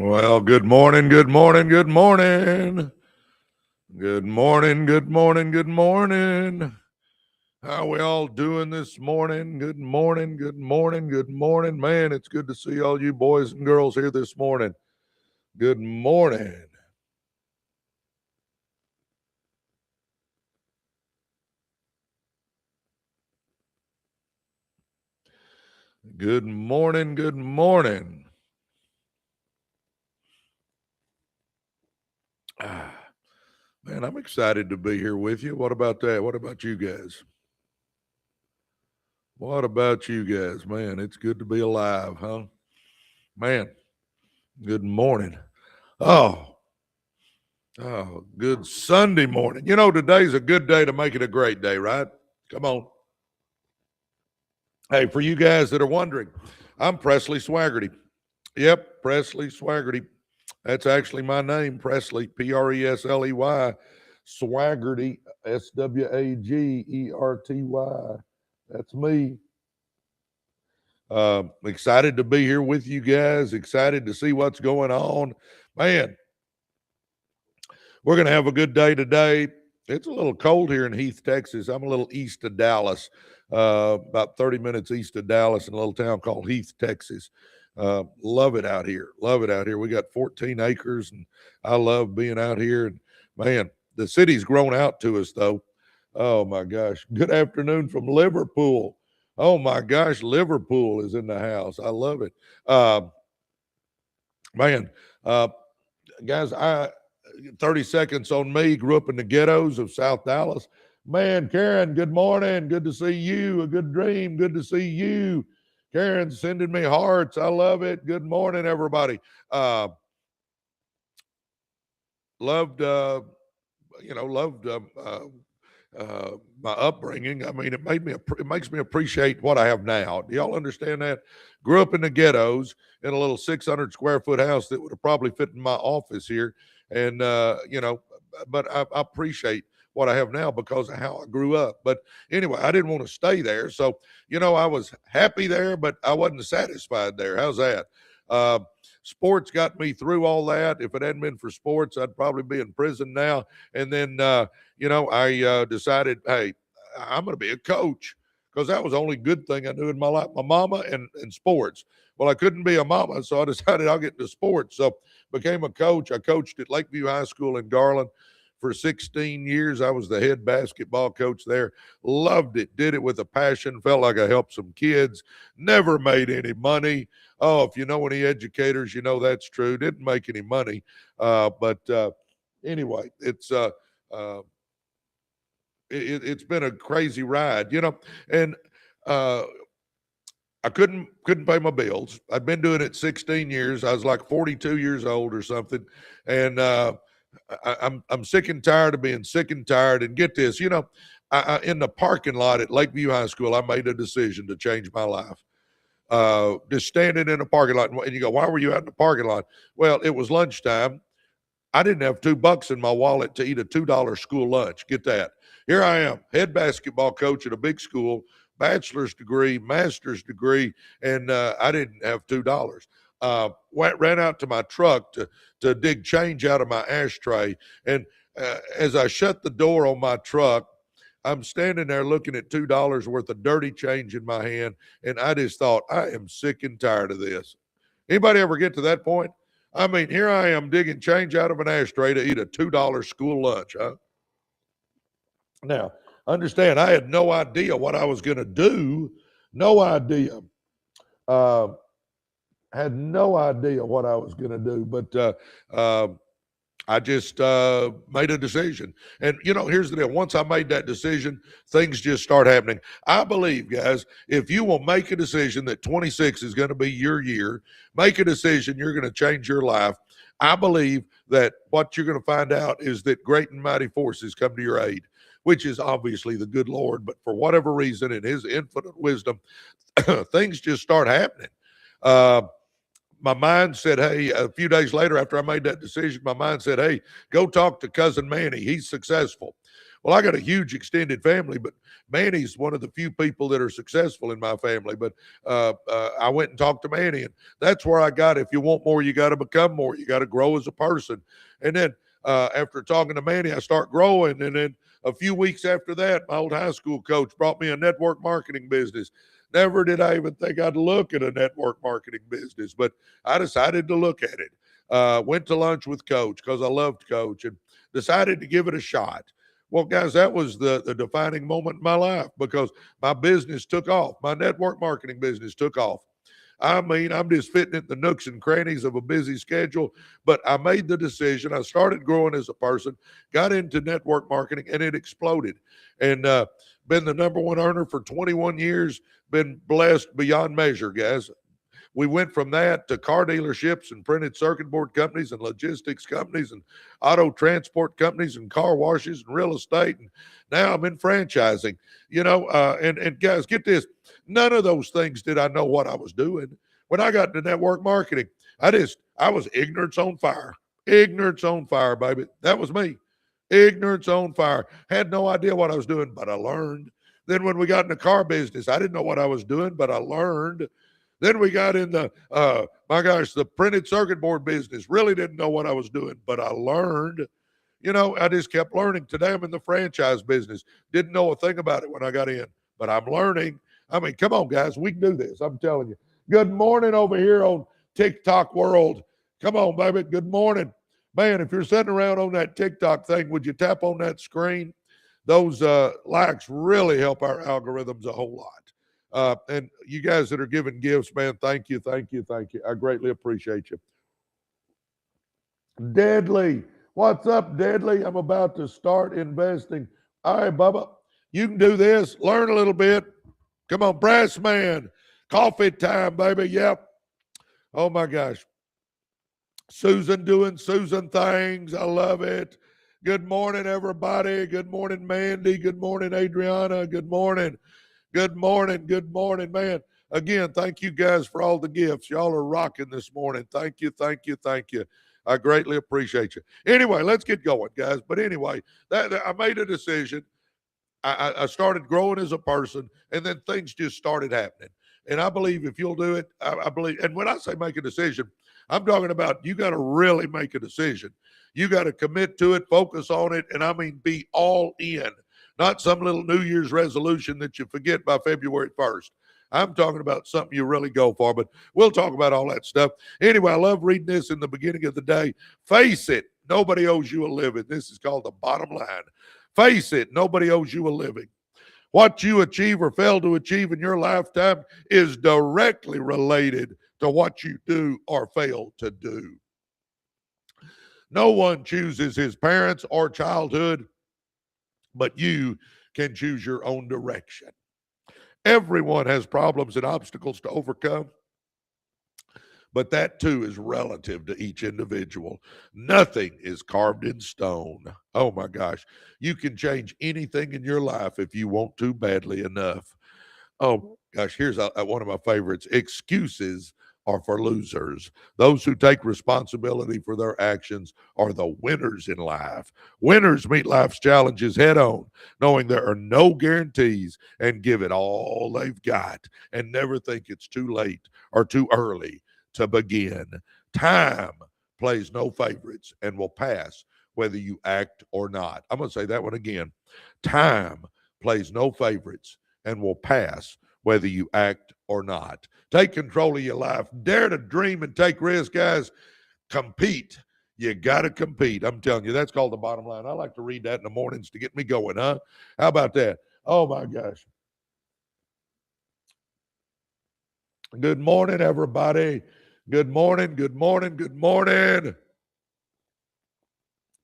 Well, good morning, good morning, good morning. Good morning, good morning, good morning. How we all doing this morning? Good morning, good morning, good morning. Man, it's good to see all you boys and girls here this morning. Good morning. Good morning, good morning. Man, I'm excited to be here with you. What about that? What about you guys? What about you guys? Man, it's good to be alive, huh? Man, good morning. Oh, good Sunday morning. You know, today's a good day to make it a great day, right? Come on. Hey, for you guys that are wondering, I'm Presley Swagerty. Yep, Presley Swagerty. That's actually my name, Presley, Presley, Swagerty, Swagerty. That's me. Excited to be here with you guys. Excited to see what's going on. Man, we're going to have a good day today. It's a little cold here in Heath, Texas. I'm a little east of Dallas, about 30 minutes east of Dallas in a little town called Heath, Texas. Love it out here. Love it out here. We got 14 acres, and I love being out here. And man, the city's grown out to us, though. Oh, my gosh. Good afternoon from Liverpool. Oh, my gosh. Liverpool is in the house. I love it. Man, uh, guys, 30 seconds on me. Grew up in the ghettos of South Dallas. Man, Karen, good morning. Good to see you. A good dream. Good to see you. Karen sending me hearts. I love it. Good morning, everybody. Loved, loved my upbringing. I mean, it makes me appreciate what I have now. Do y'all understand that? Grew up in the ghettos in a little 600 square foot house that would have probably fit in my office here. And, but I appreciate what I have now because of how I grew up. But anyway, I didn't want to stay there. So, I was happy there, but I wasn't satisfied there. How's that? Sports got me through all that. If it hadn't been for sports, I'd probably be in prison now. And then, I decided, hey, I'm going to be a coach because that was the only good thing I knew in my life, my mama and sports. Well, I couldn't be a mama, so I decided I'll get into sports. So became a coach. I coached at Lakeview High School in Garland for 16 years. I was the head basketball coach there. Loved it. Did it with a passion. Felt like I helped some kids. Never made any money. Oh, if you know any educators, you know that's true. Didn't make any money. But anyway, it's been a crazy ride, and I couldn't pay my bills. I'd been doing it 16 years. I was like 42 years old or something, and I'm sick and tired of being sick and tired. And get this, in the parking lot at Lakeview High School, I made a decision to change my life. Just standing in a parking lot, and you go, why were you out in the parking lot? Well, it was lunchtime. I didn't have $2 in my wallet to eat a $2 school lunch. Get that. Here I am, head basketball coach at a big school, bachelor's degree, master's degree, and I didn't have $2. Ran out to my truck to dig change out of my ashtray. And as I shut the door on my truck, I'm standing there looking at $2 worth of dirty change in my hand, and I just thought, I am sick and tired of this. Anybody ever get to that point? I mean, here I am digging change out of an ashtray to eat a $2 school lunch, huh? Now, understand, I had no idea what I was going to do. No idea. Had no idea what I was going to do, but I just made a decision. And, here's the deal. Once I made that decision, things just start happening. I believe, guys, if you will make a decision that 26 is going to be your year, make a decision, you're going to change your life. I believe that what you're going to find out is that great and mighty forces come to your aid, which is obviously the good Lord. But for whatever reason, in his infinite wisdom, things just start happening. My mind said, hey, a few days later after I made that decision, my mind said, hey, go talk to cousin Manny. He's successful. Well, I got a huge extended family, but Manny's one of the few people that are successful in my family. But I went and talked to Manny, and that's where I got, if you want more, you got to become more. You got to grow as a person. And then after talking to Manny, I start growing. And then a few weeks after that, my old high school coach brought me a network marketing business. Never did I even think I'd look at a network marketing business, but I decided to look at it. Went to lunch with Coach because I loved Coach and decided to give it a shot. Well, guys, that was the defining moment in my life because my business took off. My network marketing business took off. I mean, I'm just fitting in the nooks and crannies of a busy schedule, but I made the decision. I started growing as a person, got into network marketing, and it exploded. And been the number one earner for 21 years, been blessed beyond measure, guys. We went from that to car dealerships and printed circuit board companies and logistics companies and auto transport companies and car washes and real estate. And now I'm in franchising, and guys, get this. None of those things did I know what I was doing. When I got into network marketing, I was ignorance on fire. Ignorance on fire, baby. That was me. Ignorance on fire. Had no idea what I was doing, but I learned. Then when we got in the car business, I didn't know what I was doing, but I learned. Then we got in the printed circuit board business. Really didn't know what I was doing, but I learned. I just kept learning. Today I'm in the franchise business. Didn't know a thing about it when I got in, but I'm learning. I mean, come on, guys. We can do this. I'm telling you. Good morning over here on TikTok world. Come on, baby. Good morning. Man, if you're sitting around on that TikTok thing, would you tap on that screen? Those likes really help our algorithms a whole lot. And you guys that are giving gifts, man, thank you, thank you, thank you. I greatly appreciate you. Deadly. What's up, Deadly? I'm about to start investing. All right, Bubba, you can do this. Learn a little bit. Come on, brass man. Coffee time, baby. Yep. Oh, my gosh. Susan doing Susan things. I love it. Good morning, everybody. Good morning, Mandy. Good morning, Adriana. Good morning. Good morning. Good morning, man. Again, thank you guys for all the gifts. Y'all are rocking this morning. Thank you. Thank you. Thank you. I greatly appreciate you. Anyway, let's get going, guys. But anyway, I made a decision. I started growing as a person, and then things just started happening. And I believe if you'll do it, I believe. And when I say make a decision, I'm talking about you got to really make a decision. You got to commit to it, focus on it, and I mean be all in. Not some little New Year's resolution that you forget by February 1st. I'm talking about something you really go for, but we'll talk about all that stuff. Anyway, I love reading this in the beginning of the day. Face it, nobody owes you a living. This is called the bottom line. Face it, nobody owes you a living. What you achieve or fail to achieve in your lifetime is directly related to what you do or fail to do. No one chooses his parents or childhood, but you can choose your own direction. Everyone has problems and obstacles to overcome, but that too is relative to each individual. Nothing is carved in stone. Oh my gosh. You can change anything in your life if you want to badly enough. Oh gosh, here's one of my favorites. Excuses are for losers. Those who take responsibility for their actions are the winners in life. Winners meet life's challenges head on, knowing there are no guarantees, and give it all they've got and never think it's too late or too early to begin. Time plays no favorites and will pass whether you act or not. I'm going to say that one again. Time plays no favorites and will pass whether you act or not. Take control of your life. Dare to dream and take risks, guys. Compete. You got to compete. I'm telling you, that's called the bottom line. I like to read that in the mornings to get me going, huh? How about that? Oh, my gosh. Good morning, everybody. Good morning, good morning, good morning.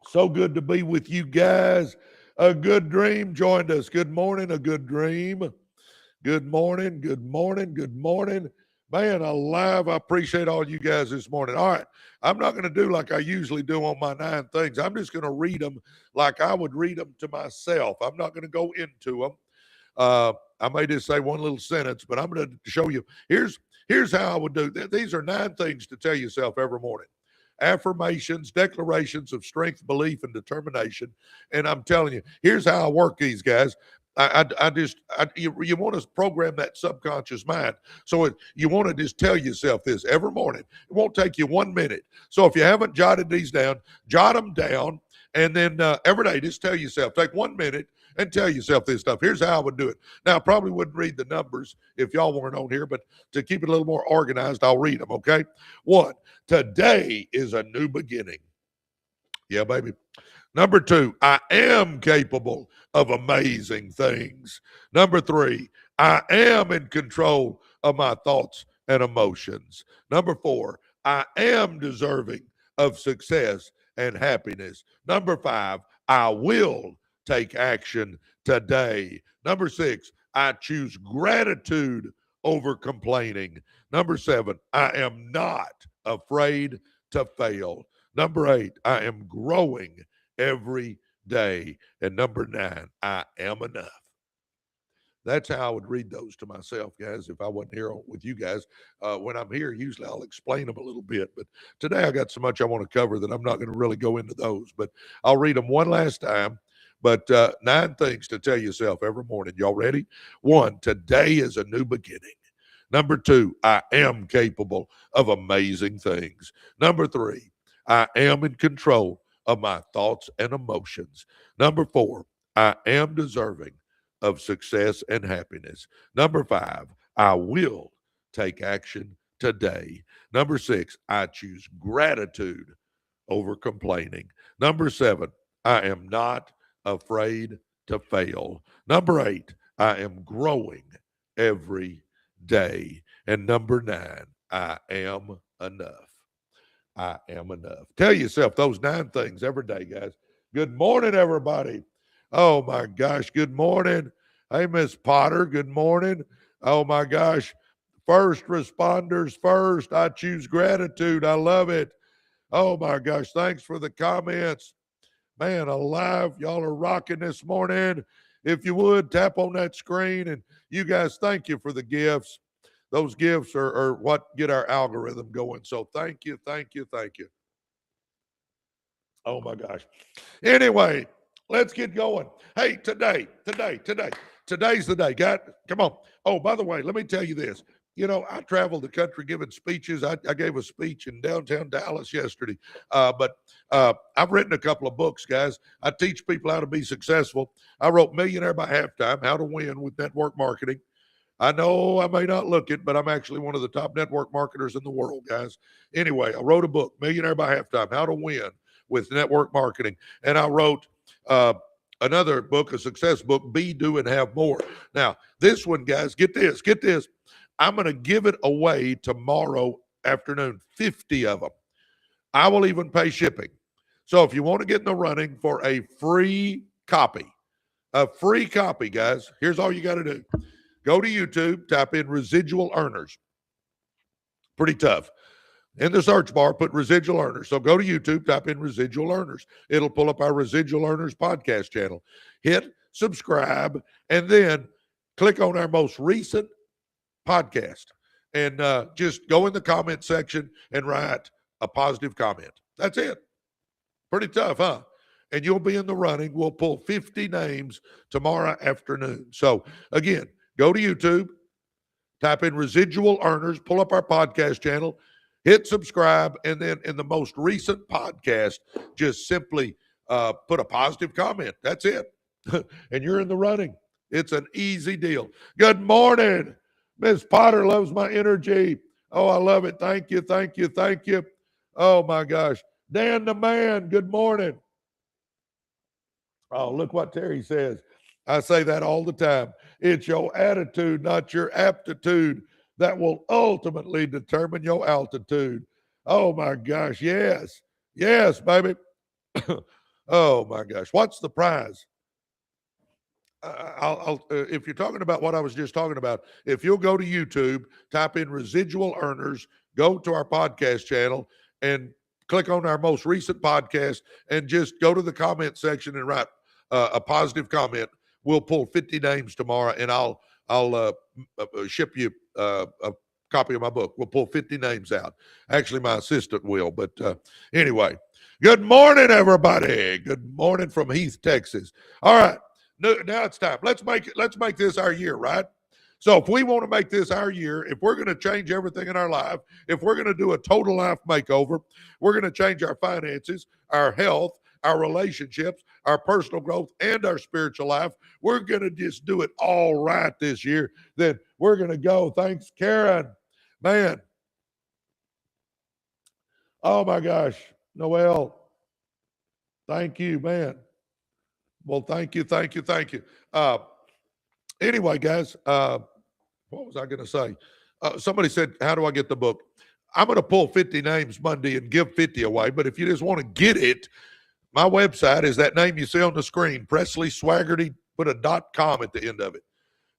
So good to be with you guys. A good dream joined us. Good morning, a good dream. Good morning, good morning, good morning. Man, alive. I appreciate all you guys this morning. All right. I'm not going to do like I usually do on my 9 things. I'm just going to read them like I would read them to myself. I'm not going to go into them. I may just say one little sentence, but I'm going to show you. Here's how I would do. These are 9 things to tell yourself every morning. affirmations, declarations of strength, belief, and determination. And I'm telling you, here's how I work these, guys. You want to program that subconscious mind. So you want to just tell yourself this every morning. It won't take you 1 minute. So if you haven't jotted these down, jot them down. And then every day, just tell yourself, take 1 minute and tell yourself this stuff. Here's how I would do it. Now, I probably wouldn't read the numbers if y'all weren't on here, but to keep it a little more organized, I'll read them, okay? 1, today is a new beginning. Yeah, baby. Number 2, I am capable of amazing things. Number 3, I am in control of my thoughts and emotions. Number 4, I am deserving of success and happiness. Number 5, I will take action today. Number 6, I choose gratitude over complaining. Number 7, I am not afraid to fail. Number 8, I am growing every day. And number 9, I am enough. That's how I would read those to myself, guys, if I wasn't here with you guys. When I'm here, usually I'll explain them a little bit. But today I got so much I want to cover that I'm not going to really go into those. But I'll read them one last time. But 9 things to tell yourself every morning. Y'all ready? 1, today is a new beginning. Number 2, I am capable of amazing things. Number 3, I am in control of my thoughts and emotions. Number 4, I am deserving of success and happiness. Number 5, I will take action today. Number 6, I choose gratitude over complaining. Number 7, I am not afraid to fail. Number 8, I am growing every day. And number 9, I am enough. I am enough. Tell yourself those 9 things every day, guys. Good morning, everybody. Oh, my gosh. Good morning. Hey, Miss Potter. Good morning. Oh, my gosh. First responders first. I choose gratitude. I love it. Oh, my gosh. Thanks for the comments. Man, alive. Y'all are rocking this morning. If you would, tap on that screen. And you guys, thank you for the gifts. Those gifts are what get our algorithm going. So thank you, thank you, thank you. Oh, my gosh. Anyway, let's get going. Hey, today's the day. Come on. Oh, by the way, let me tell you this. You know, I traveled the country giving speeches. I gave a speech in downtown Dallas yesterday. But I've written a couple of books, guys. I teach people how to be successful. I wrote Millionaire by Halftime, How to Win with Network Marketing. I know I may not look it, but I'm actually one of the top network marketers in the world, guys. Anyway, I wrote a book, Millionaire by Halftime, How to Win with Network Marketing. And I wrote another book, a success book, Be, Do, and Have More. Now, this one, guys, get this. I'm going to give it away tomorrow afternoon, 50 of them. I will even pay shipping. So if you want to get in the running for a free copy, guys, here's all you got to do. Go to YouTube, type in Residual Earners. Pretty tough. In the search bar, put Residual Earners. So go to YouTube, type in Residual Earners. It'll pull up our Residual Earners podcast channel. Hit subscribe, and then click on our most recent podcast. And just go in the comment section and write a positive comment. That's it. Pretty tough, huh? And you'll be in the running. We'll pull 50 names tomorrow afternoon. So, again, go to YouTube, type in Residual Earners, pull up our podcast channel, hit subscribe, and then in the most recent podcast, just simply put a positive comment. That's it. And you're in the running. It's an easy deal. Good morning. Miss Potter loves my energy. Oh, I love it. Thank you, thank you, thank you. Oh, my gosh. Dan the man, good morning. Oh, look what Terry says. I say that all the time. It's your attitude, not your aptitude, that will ultimately determine your altitude. Oh, my gosh. Yes. Yes, baby. Oh, my gosh. What's the prize? If you're talking about what I was just talking about, if you'll go to YouTube, type in Residual Earners, go to our podcast channel, and click on our most recent podcast, and just go to the comment section and write a positive comment. We'll pull 50 names tomorrow, and I'll ship you a copy of my book. We'll pull 50 names out. Actually, my assistant will. But anyway, good morning, everybody. Good morning from Heath, Texas. All right, now it's time. Let's make this our year, right? So if we want to make this our year, if we're going to change everything in our life, if we're going to do a total life makeover, we're going to change our finances, our health, our relationships, our personal growth, and our spiritual life, we're going to just do it all right this year, then we're going to go. Thanks, Karen. Man. Oh, my gosh. Noel. Thank you, man. Well, thank you. Anyway, guys, what was I going to say? Somebody said, how do I get the book? I'm going to pull 50 names Monday and give 50 away. But if you just want to get it, my website is that name you see on the screen, Presley Swagerty, put a .com at the end of it.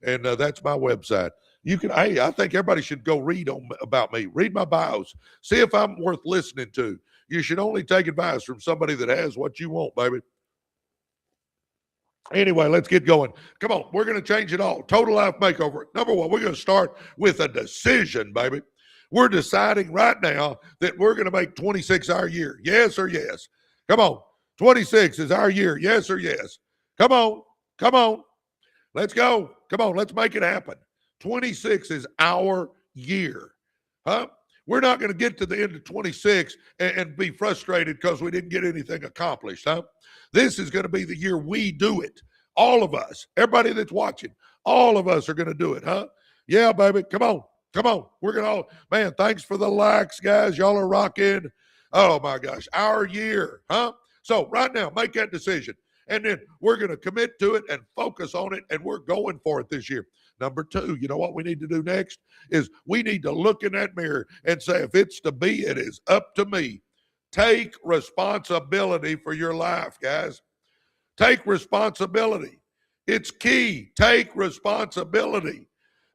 And that's my website. You can, hey, I think everybody should go read about me. Read my bios. See if I'm worth listening to. You should only take advice from somebody that has what you want, baby. Anyway, let's get going. Come on, we're going to change it all. Total life makeover. Number one, we're going to start with a decision, baby. We're deciding right now that we're going to make 26 our year. Yes or yes? Come on. 26 is our year. Yes or yes? Come on. Let's go. Come on, let's make it happen. 26 is our year. Huh? We're not going to get to the end of 26 and be frustrated because we didn't get anything accomplished, huh? This is going to be the year we do it. All of us, everybody that's watching, all of us are going to do it, huh? Yeah, baby, come on. We're going to all, man, thanks for the likes, guys. Y'all are rocking. Oh, my gosh, our year, huh? So right now, make that decision. And then we're going to commit to it and focus on it, and we're going for it this year. Number two, you know what we need to do next is we need to look in that mirror and say, if it's to be, it is up to me. Take responsibility for your life, guys. Take responsibility. It's key. Take responsibility.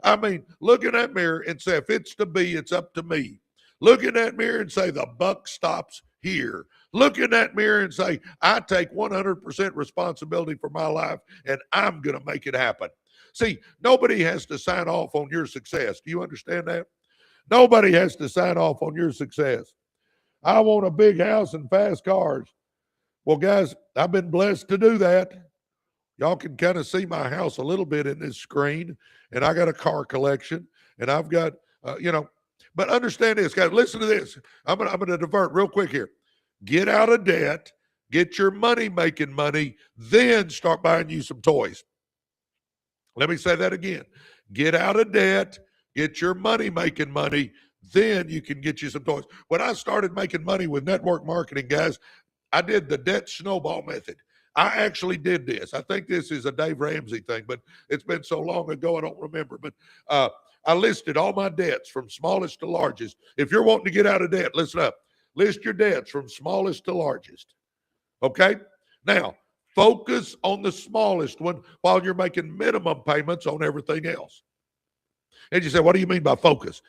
I mean, look in that mirror and say, if it's to be, it's up to me. Look in that mirror and say, the buck stops here. Look in that mirror and say, I take 100% responsibility for my life, and I'm going to make it happen. See, nobody has to sign off on your success. Do you understand that? Nobody has to sign off on your success. I want a big house and fast cars. Well, guys, I've been blessed to do that. Y'all can kind of see my house a little bit in this screen, and I got a car collection, and I've got, but understand this, guys. Listen to this. I'm gonna divert real quick here. Get out of debt, get your money making money, then start buying you some toys. Let me say that again. Get out of debt, get your money making money, then you can get you some toys. When I started making money with network marketing, guys, I did the debt snowball method. I actually did this. I think this is a Dave Ramsey thing, but it's been so long ago I don't remember. But I listed all my debts from smallest to largest. If you're wanting to get out of debt, listen up. List your debts from smallest to largest. Okay? Now, focus on the smallest one while you're making minimum payments on everything else. And you say, what do you mean by focus?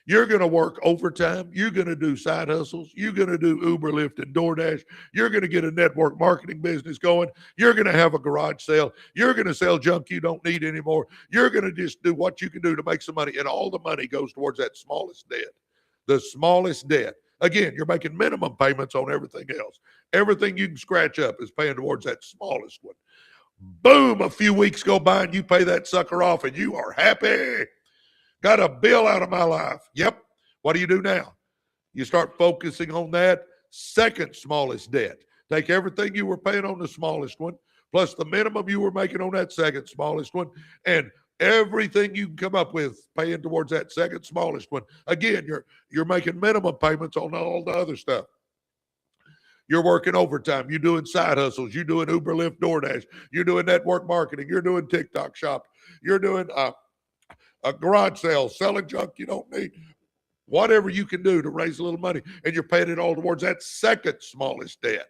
You're going to work overtime. You're going to do side hustles. You're going to do Uber, Lyft, and DoorDash. You're going to get a network marketing business going. You're going to have a garage sale. You're going to sell junk you don't need anymore. You're going to just do what you can do to make some money. And all the money goes towards that smallest debt. The smallest debt. Again, you're making minimum payments on everything else. Everything you can scratch up is paying towards that smallest one. Boom, a few weeks go by and you pay that sucker off and you are happy. Got a bill out of my life. Yep. What do you do now? You start focusing on that second smallest debt. Take everything you were paying on the smallest one, plus the minimum you were making on that second smallest one, and everything you can come up with paying towards that second smallest one. Again, you're making minimum payments on all the other stuff. You're working overtime. You're doing side hustles. You're doing Uber, Lyft, DoorDash. You're doing network marketing. You're doing TikTok shop. You're doing a garage sale, selling junk you don't need. Whatever you can do to raise a little money, and you're paying it all towards that second smallest debt.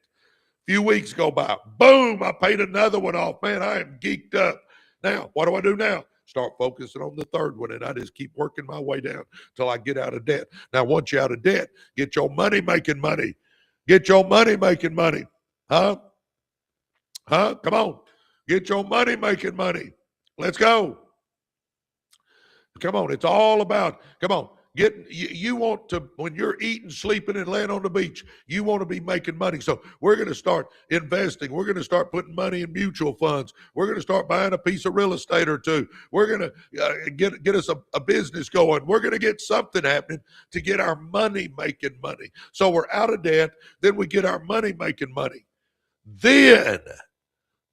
Few weeks go by. Boom, I paid another one off. Man, I am geeked up. Now, what do I do now? Start focusing on the third one, and I just keep working my way down till I get out of debt. Now, once you're out of debt, get your money making money. Get your money making money. Huh? Come on. Get your money making money. Let's go. Come on. It's all about, come on. You want to, when you're eating, sleeping, and laying on the beach, you want to be making money. So we're going to start investing. We're going to start putting money in mutual funds. We're going to start buying a piece of real estate or two. We're going to get us a business going. We're going to get something happening to get our money making money. So we're out of debt. Then we get our money making money. Then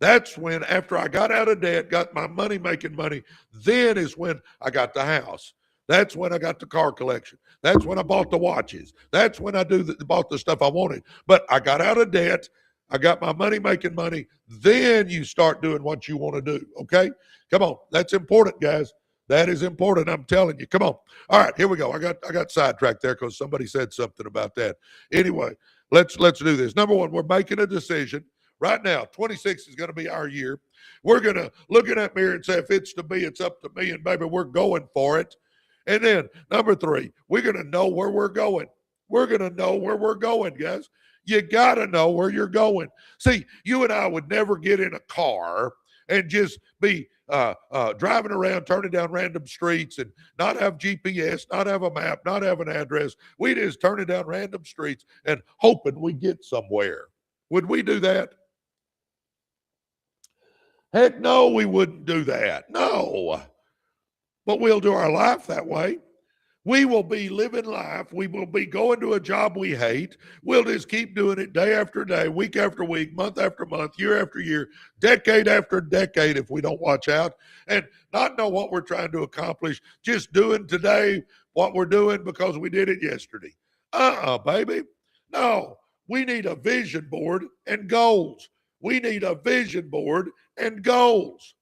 that's when, after I got out of debt, got my money making money, then is when I got the house. That's when I got the car collection. That's when I bought the watches. That's when I bought the stuff I wanted. But I got out of debt. I got my money making money. Then you start doing what you want to do. Okay? Come on. That's important, guys. That is important. I'm telling you. Come on. All right, here we go. I got sidetracked there because somebody said something about that. Anyway, let's do this. Number one, we're making a decision. Right now, 26 is going to be our year. We're going to look in that mirror and say, if it's to be, it's up to me. And baby, we're going for it. And then number three, we're going to know where we're going. We're going to know where we're going, guys. You got to know where you're going. See, you and I would never get in a car and just be driving around, turning down random streets and not have GPS, not have a map, not have an address. We just turning down random streets and hoping we get somewhere. Would we do that? Heck no, we wouldn't do that. No. But we'll do our life that way. We will be living life. We will be going to a job we hate. We'll just keep doing it day after day, week after week, month after month, year after year, decade after decade if we don't watch out and not know what we're trying to accomplish, just doing today what we're doing because we did it yesterday. Baby. No, we need a vision board and goals. We need a vision board and goals.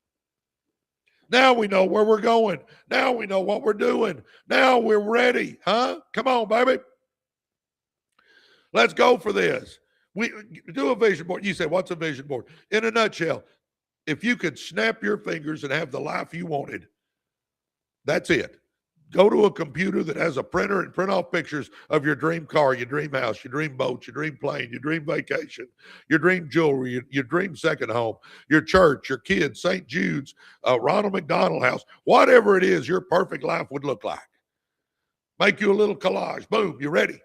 Now we know where we're going. Now we know what we're doing. Now we're ready. Huh? Come on, baby. Let's go for this. We do a vision board. You say, what's a vision board? In a nutshell, if you could snap your fingers and have the life you wanted, that's it. Go to a computer that has a printer and print off pictures of your dream car, your dream house, your dream boat, your dream plane, your dream vacation, your dream jewelry, your dream second home, your church, your kids, St. Jude's, Ronald McDonald House, whatever it is your perfect life would look like. Make you a little collage. Boom, you're ready.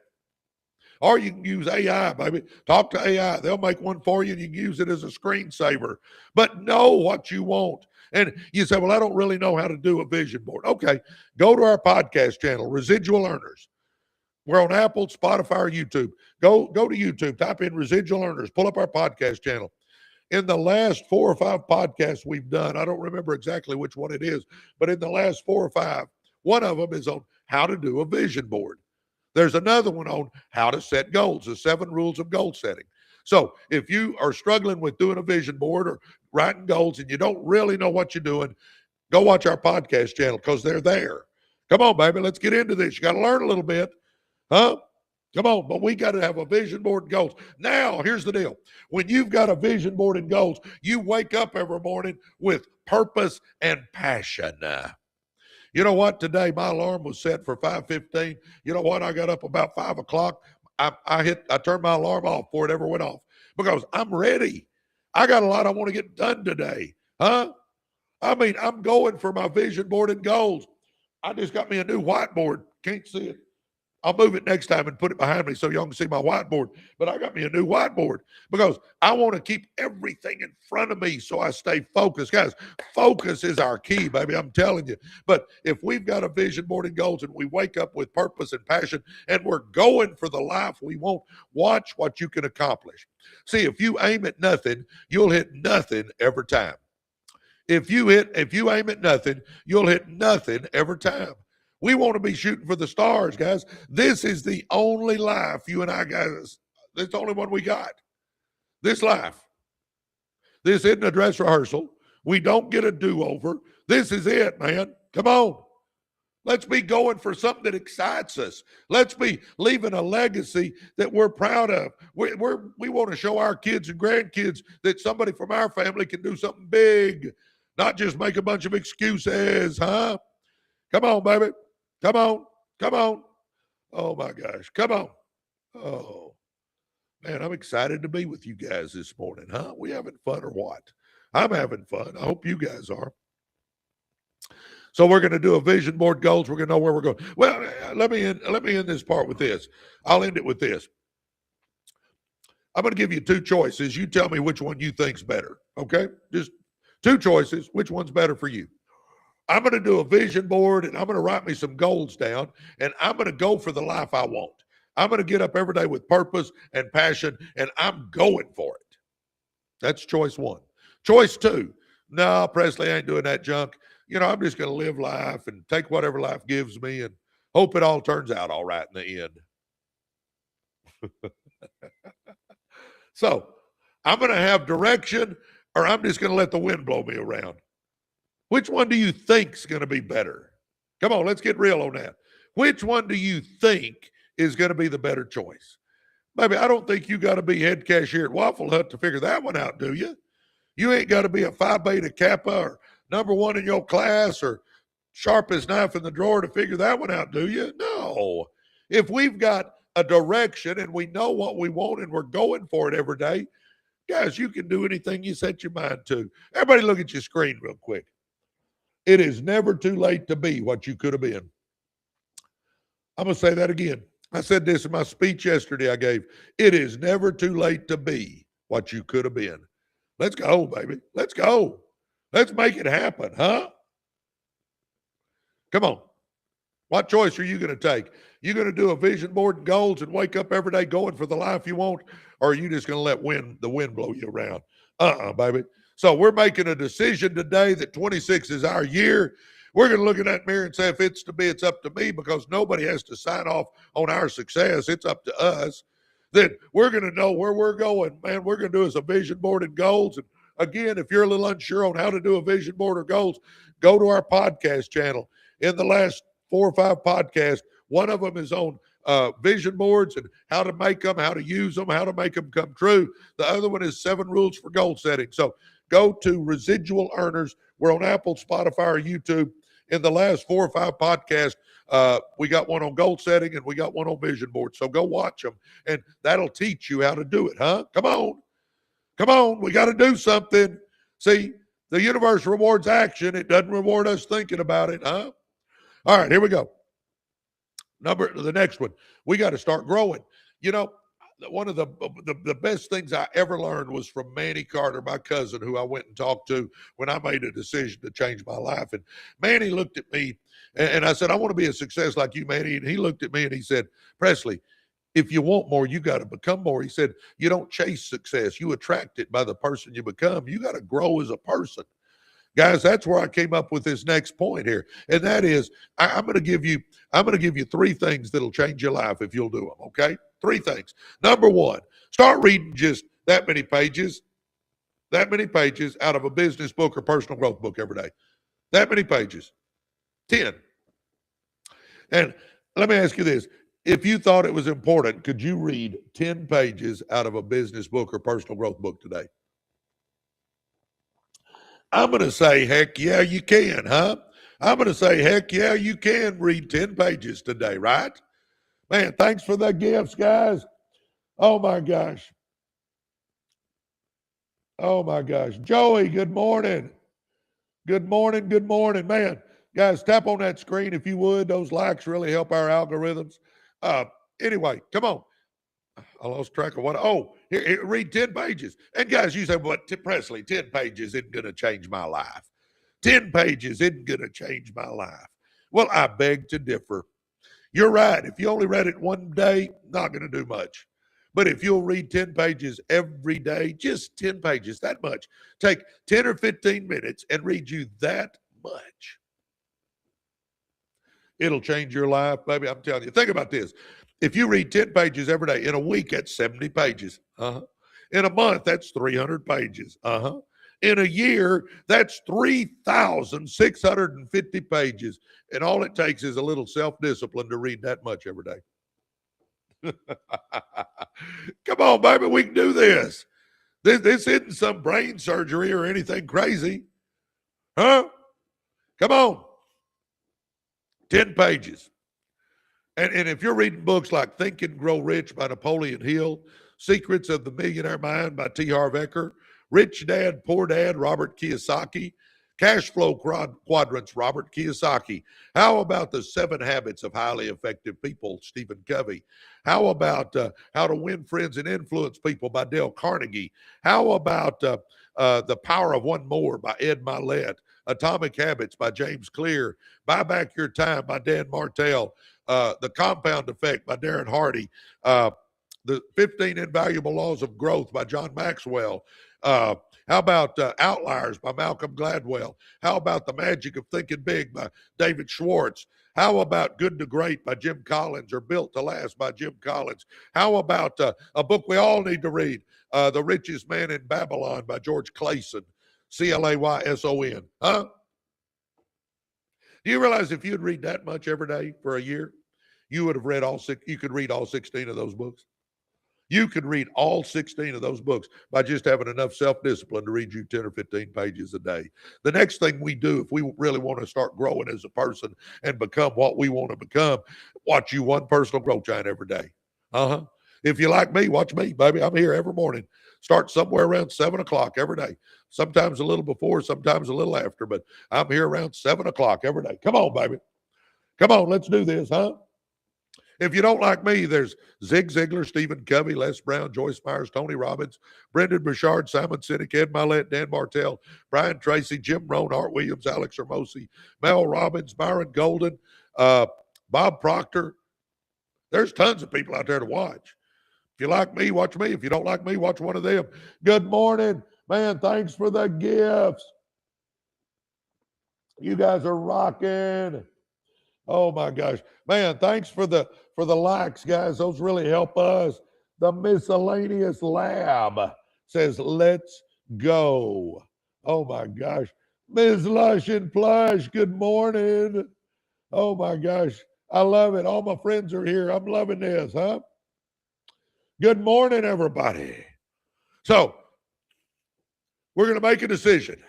Or you can use AI, baby. Talk to AI. They'll make one for you and you can use it as a screensaver. But know what you want. And you say, well, I don't really know how to do a vision board. Okay, go to our podcast channel, Residual Earners. We're on Apple, Spotify, or YouTube. Go to YouTube, type in Residual Earners, pull up our podcast channel. In the last 4 or 5 podcasts we've done, I don't remember exactly which one it is, but in the last 4 or 5, one of them is on how to do a vision board. There's another one on how to set goals, the 7 rules of goal setting. So if you are struggling with doing a vision board or writing goals and you don't really know what you're doing, go watch our podcast channel because they're there. Come on, baby, let's get into this. You got to learn a little bit. Huh? Come on, but we got to have a vision board and goals. Now, here's the deal. When you've got a vision board and goals, you wake up every morning with purpose and passion. You know what? Today, my alarm was set for 5:15. You know what? I got up about 5 o'clock. I turned my alarm off before it ever went off because I'm ready. I got a lot I want to get done today. Huh? I mean, I'm going for my vision board and goals. I just got me a new whiteboard. Can't see it. I'll move it next time and put it behind me so y'all can see my whiteboard. But I got me a new whiteboard because I want to keep everything in front of me so I stay focused. Guys, focus is our key, baby. I'm telling you. But if we've got a vision board and goals and we wake up with purpose and passion and we're going for the life we want, watch what you can accomplish. See, if you aim at nothing, you'll hit nothing every time. If you aim at nothing, you'll hit nothing every time. We want to be shooting for the stars, guys. This is the only life you and I, guys, it's the only one we got. This life. This isn't a dress rehearsal. We don't get a do-over. This is it, man. Come on. Let's be going for something that excites us. Let's be leaving a legacy that we're proud of. We want to show our kids and grandkids that somebody from our family can do something big, not just make a bunch of excuses, huh? Come on, baby. Come on. Come on. Oh, my gosh. Come on. Oh, man, I'm excited to be with you guys this morning, huh? We having fun or what? I'm having fun. I hope you guys are. So we're going to do a vision board, goals. We're going to know where we're going. Well, let me end this part with this. I'll end it with this. I'm going to give you two choices. You tell me which one you think's better. Okay? Just two choices. Which one's better for you? I'm going to do a vision board, and I'm going to write me some goals down, and I'm going to go for the life I want. I'm going to get up every day with purpose and passion, and I'm going for it. That's choice one. Choice two, no, Presley, I ain't doing that junk. I'm just going to live life and take whatever life gives me and hope it all turns out all right in the end. So I'm going to have direction, or I'm just going to let the wind blow me around. Which one do you think's going to be better? Come on, let's get real on that. Which one do you think is going to be the better choice? Baby, I don't think you got to be head cashier at Waffle Hut to figure that one out, do you? You ain't got to be a Phi Beta Kappa or number one in your class or sharpest knife in the drawer to figure that one out, do you? No. If we've got a direction and we know what we want and we're going for it every day, guys, you can do anything you set your mind to. Everybody look at your screen real quick. It is never too late to be what you could have been. I'm going to say that again. I said this in my speech yesterday I gave. It is never too late to be what you could have been. Let's go, baby. Let's go. Let's make it happen, huh? Come on. What choice are you going to take? You going to do a vision board and goals and wake up every day going for the life you want, or are you just going to let the wind blow you around? Baby. So we're making a decision today that 26 is our year. We're going to look in that mirror and say, if it's to be, it's up to me, because nobody has to sign off on our success. It's up to us. Then we're going to know where we're going. Man, we're going to do is a vision board and goals. And again, if you're a little unsure on how to do a vision board or goals, go to our podcast channel. In the last 4 or 5 podcasts, one of them is on vision boards and how to make them, how to use them, how to make them come true. The other one is 7 rules for goal setting. So go to Residual Earners. We're on Apple, Spotify, or YouTube. In the last 4 or 5 podcasts, we got one on goal setting and we got one on vision board. So go watch them, and that'll teach you how to do it, huh? Come on. Come on. We got to do something. See, the universe rewards action. It doesn't reward us thinking about it, huh? All right, here we go. The next one. We got to start growing. One of the best things I ever learned was from Manny Carter, my cousin, who I went and talked to when I made a decision to change my life. And Manny looked at me, and I said, I want to be a success like you, Manny. And he looked at me and he said, Presley, if you want more, you got to become more. He said, you don't chase success. You attract it by the person you become. You got to grow as a person. Guys, that's where I came up with this next point here. And that is, I'm going to give you 3 things that'll change your life if you'll do them, okay? 3 things. Number 1, start reading just that many pages out of a business book or personal growth book every day. That many pages. 10. And let me ask you this. If you thought it was important, could you read 10 pages out of a business book or personal growth book today? I'm going to say, heck yeah, you can, huh? I'm going to say, heck yeah, you can read 10 pages today, right? Man, thanks for the gifts, guys. Oh, my gosh. Oh, my gosh. Joey, good morning. Good morning, good morning. Man, guys, tap on that screen if you would. Those likes really help our algorithms. Anyway, come on. I lost track of what. Oh, here, read 10 pages. And guys, you say, well, Presley, 10 pages isn't going to change my life. 10 pages isn't going to change my life. Well, I beg to differ. You're right. If you only read it one day, not going to do much. But if you'll read 10 pages every day, just 10 pages, that much, take 10 or 15 minutes and read you that much, it'll change your life, baby. I'm telling you. Think about this. If you read 10 pages every day, in a week, that's 70 pages. In a month, that's 300 pages. In a year, that's 3,650 pages. And all it takes is a little self-discipline to read that much every day. Come on, baby, we can do this. This isn't some brain surgery or anything crazy. Huh? Come on. 10 pages. And if you're reading books like Think and Grow Rich by Napoleon Hill, Secrets of the Millionaire Mind by T. Harv Eker, Rich Dad, Poor Dad, Robert Kiyosaki, Cash flow quadrants, Robert Kiyosaki. How about the 7 habits of highly effective people, Stephen Covey? How about How to Win Friends and Influence People by Dale Carnegie? How about The Power of One More by Ed Milet? Atomic Habits by James Clear, Buy Back Your Time by Dan Martell, The Compound Effect by Darren Hardy, The 15 Invaluable Laws of Growth by John Maxwell. How about Outliers by Malcolm Gladwell? How about The Magic of Thinking Big by David Schwartz? How about Good to Great by Jim Collins, or Built to Last by Jim Collins? How about a book we all need to read, The Richest Man in Babylon by George Clayson, Clayson? Huh? Do you realize if you'd read that much every day for a year, you would have read you could read all 16 of those books? You could read all 16 of those books by just having enough self-discipline to read you 10 or 15 pages a day. The next thing we do, if we really want to start growing as a person and become what we want to become, watch you one personal growth giant every day. If you like me, watch me, baby. I'm here every morning. Start somewhere around 7 o'clock every day. Sometimes a little before, sometimes a little after, but I'm here around 7 o'clock every day. Come on, baby. Come on, let's do this, huh? If you don't like me, there's Zig Ziglar, Stephen Covey, Les Brown, Joyce Myers, Tony Robbins, Brendan Burchard, Simon Sinek, Ed Milet, Dan Martell, Brian Tracy, Jim Rohn, Art Williams, Alex Hermosi, Mel Robbins, Byron Golden, Bob Proctor. There's tons of people out there to watch. If you like me, watch me. If you don't like me, watch one of them. Good morning. Man, thanks for the gifts. You guys are rocking. Oh my gosh. Man, thanks for the likes, guys. Those really help us. The Miscellaneous Lab says, let's go. Oh my gosh. Ms. Lush and Plush, good morning. Oh my gosh. I love it. All my friends are here. I'm loving this, huh? Good morning, everybody. So we're going to make a decision.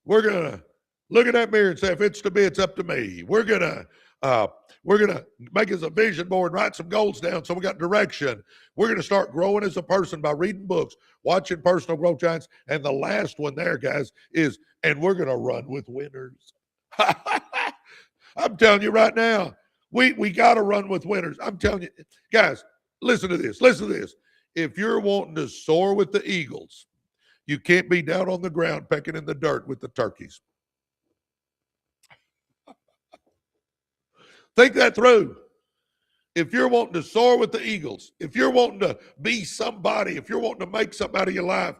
We're going to look at that mirror and say, if it's to be, it's up to me. We're going to make us a vision board, write some goals down so we got direction. We're going to start growing as a person by reading books, watching personal growth giants. And the last one there, guys, is, and we're going to run with winners. I'm telling you right now, we got to run with winners. I'm telling you, guys, listen to this. Listen to this. If you're wanting to soar with the eagles, you can't be down on the ground pecking in the dirt with the turkeys. Think that through. If you're wanting to soar with the eagles, if you're wanting to be somebody, if you're wanting to make something out of your life,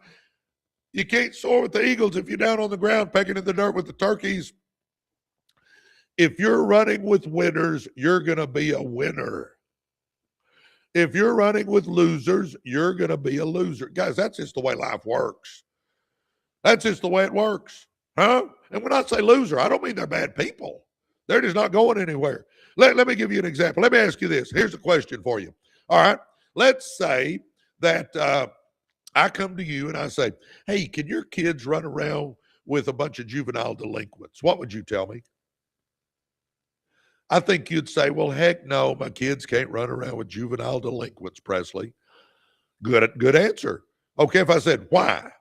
you can't soar with the eagles if you're down on the ground pecking in the dirt with the turkeys. If you're running with winners, you're going to be a winner. If you're running with losers, you're going to be a loser. Guys, that's just the way life works. That's just the way it works. Huh? And when I say loser, I don't mean they're bad people. They're just not going anywhere. Let me give you an example. Let me ask you this. Here's a question for you. All right. Let's say that I come to you and I say, hey, can your kids run around with a bunch of juvenile delinquents? What would you tell me? I think you'd say, well, heck no, my kids can't run around with juvenile delinquents, Presley. Good answer. Okay, if I said, why?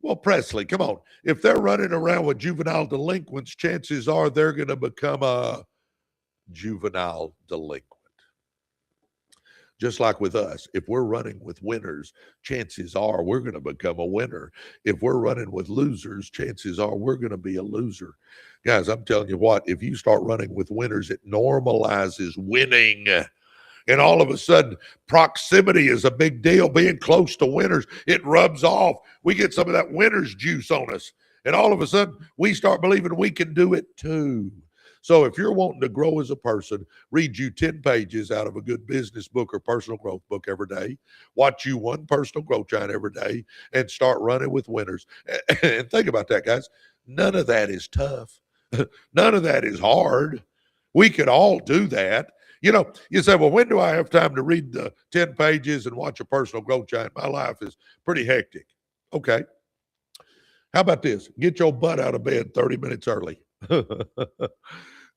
Well, Presley, come on. If they're running around with juvenile delinquents, chances are they're going to become a juvenile delinquent. Just like with us, if we're running with winners, chances are we're going to become a winner. If we're running with losers, chances are we're going to be a loser. Guys, I'm telling you what, if you start running with winners, it normalizes winning. And all of a sudden, proximity is a big deal. Being close to winners, it rubs off. We get some of that winner's juice on us. And all of a sudden, we start believing we can do it too. So if you're wanting to grow as a person, read you 10 pages out of a good business book or personal growth book every day, watch you one personal growth giant every day, and start running with winners. And think about that, guys. None of that is tough. None of that is hard. We could all do that. You know, you say, well, when do I have time to read the 10 pages and watch a personal growth giant? My life is pretty hectic. Okay. How about this? Get your butt out of bed 30 minutes early.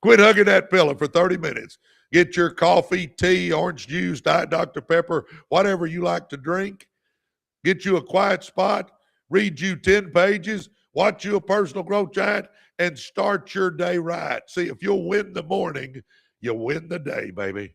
Quit hugging that pillow for 30 minutes. Get your coffee, tea, orange juice, Diet Dr. Pepper, whatever you like to drink. Get you a quiet spot. Read you 10 pages. watch you a personal growth giant, and start your day right. See, if you'll win the morning, you win the day, baby.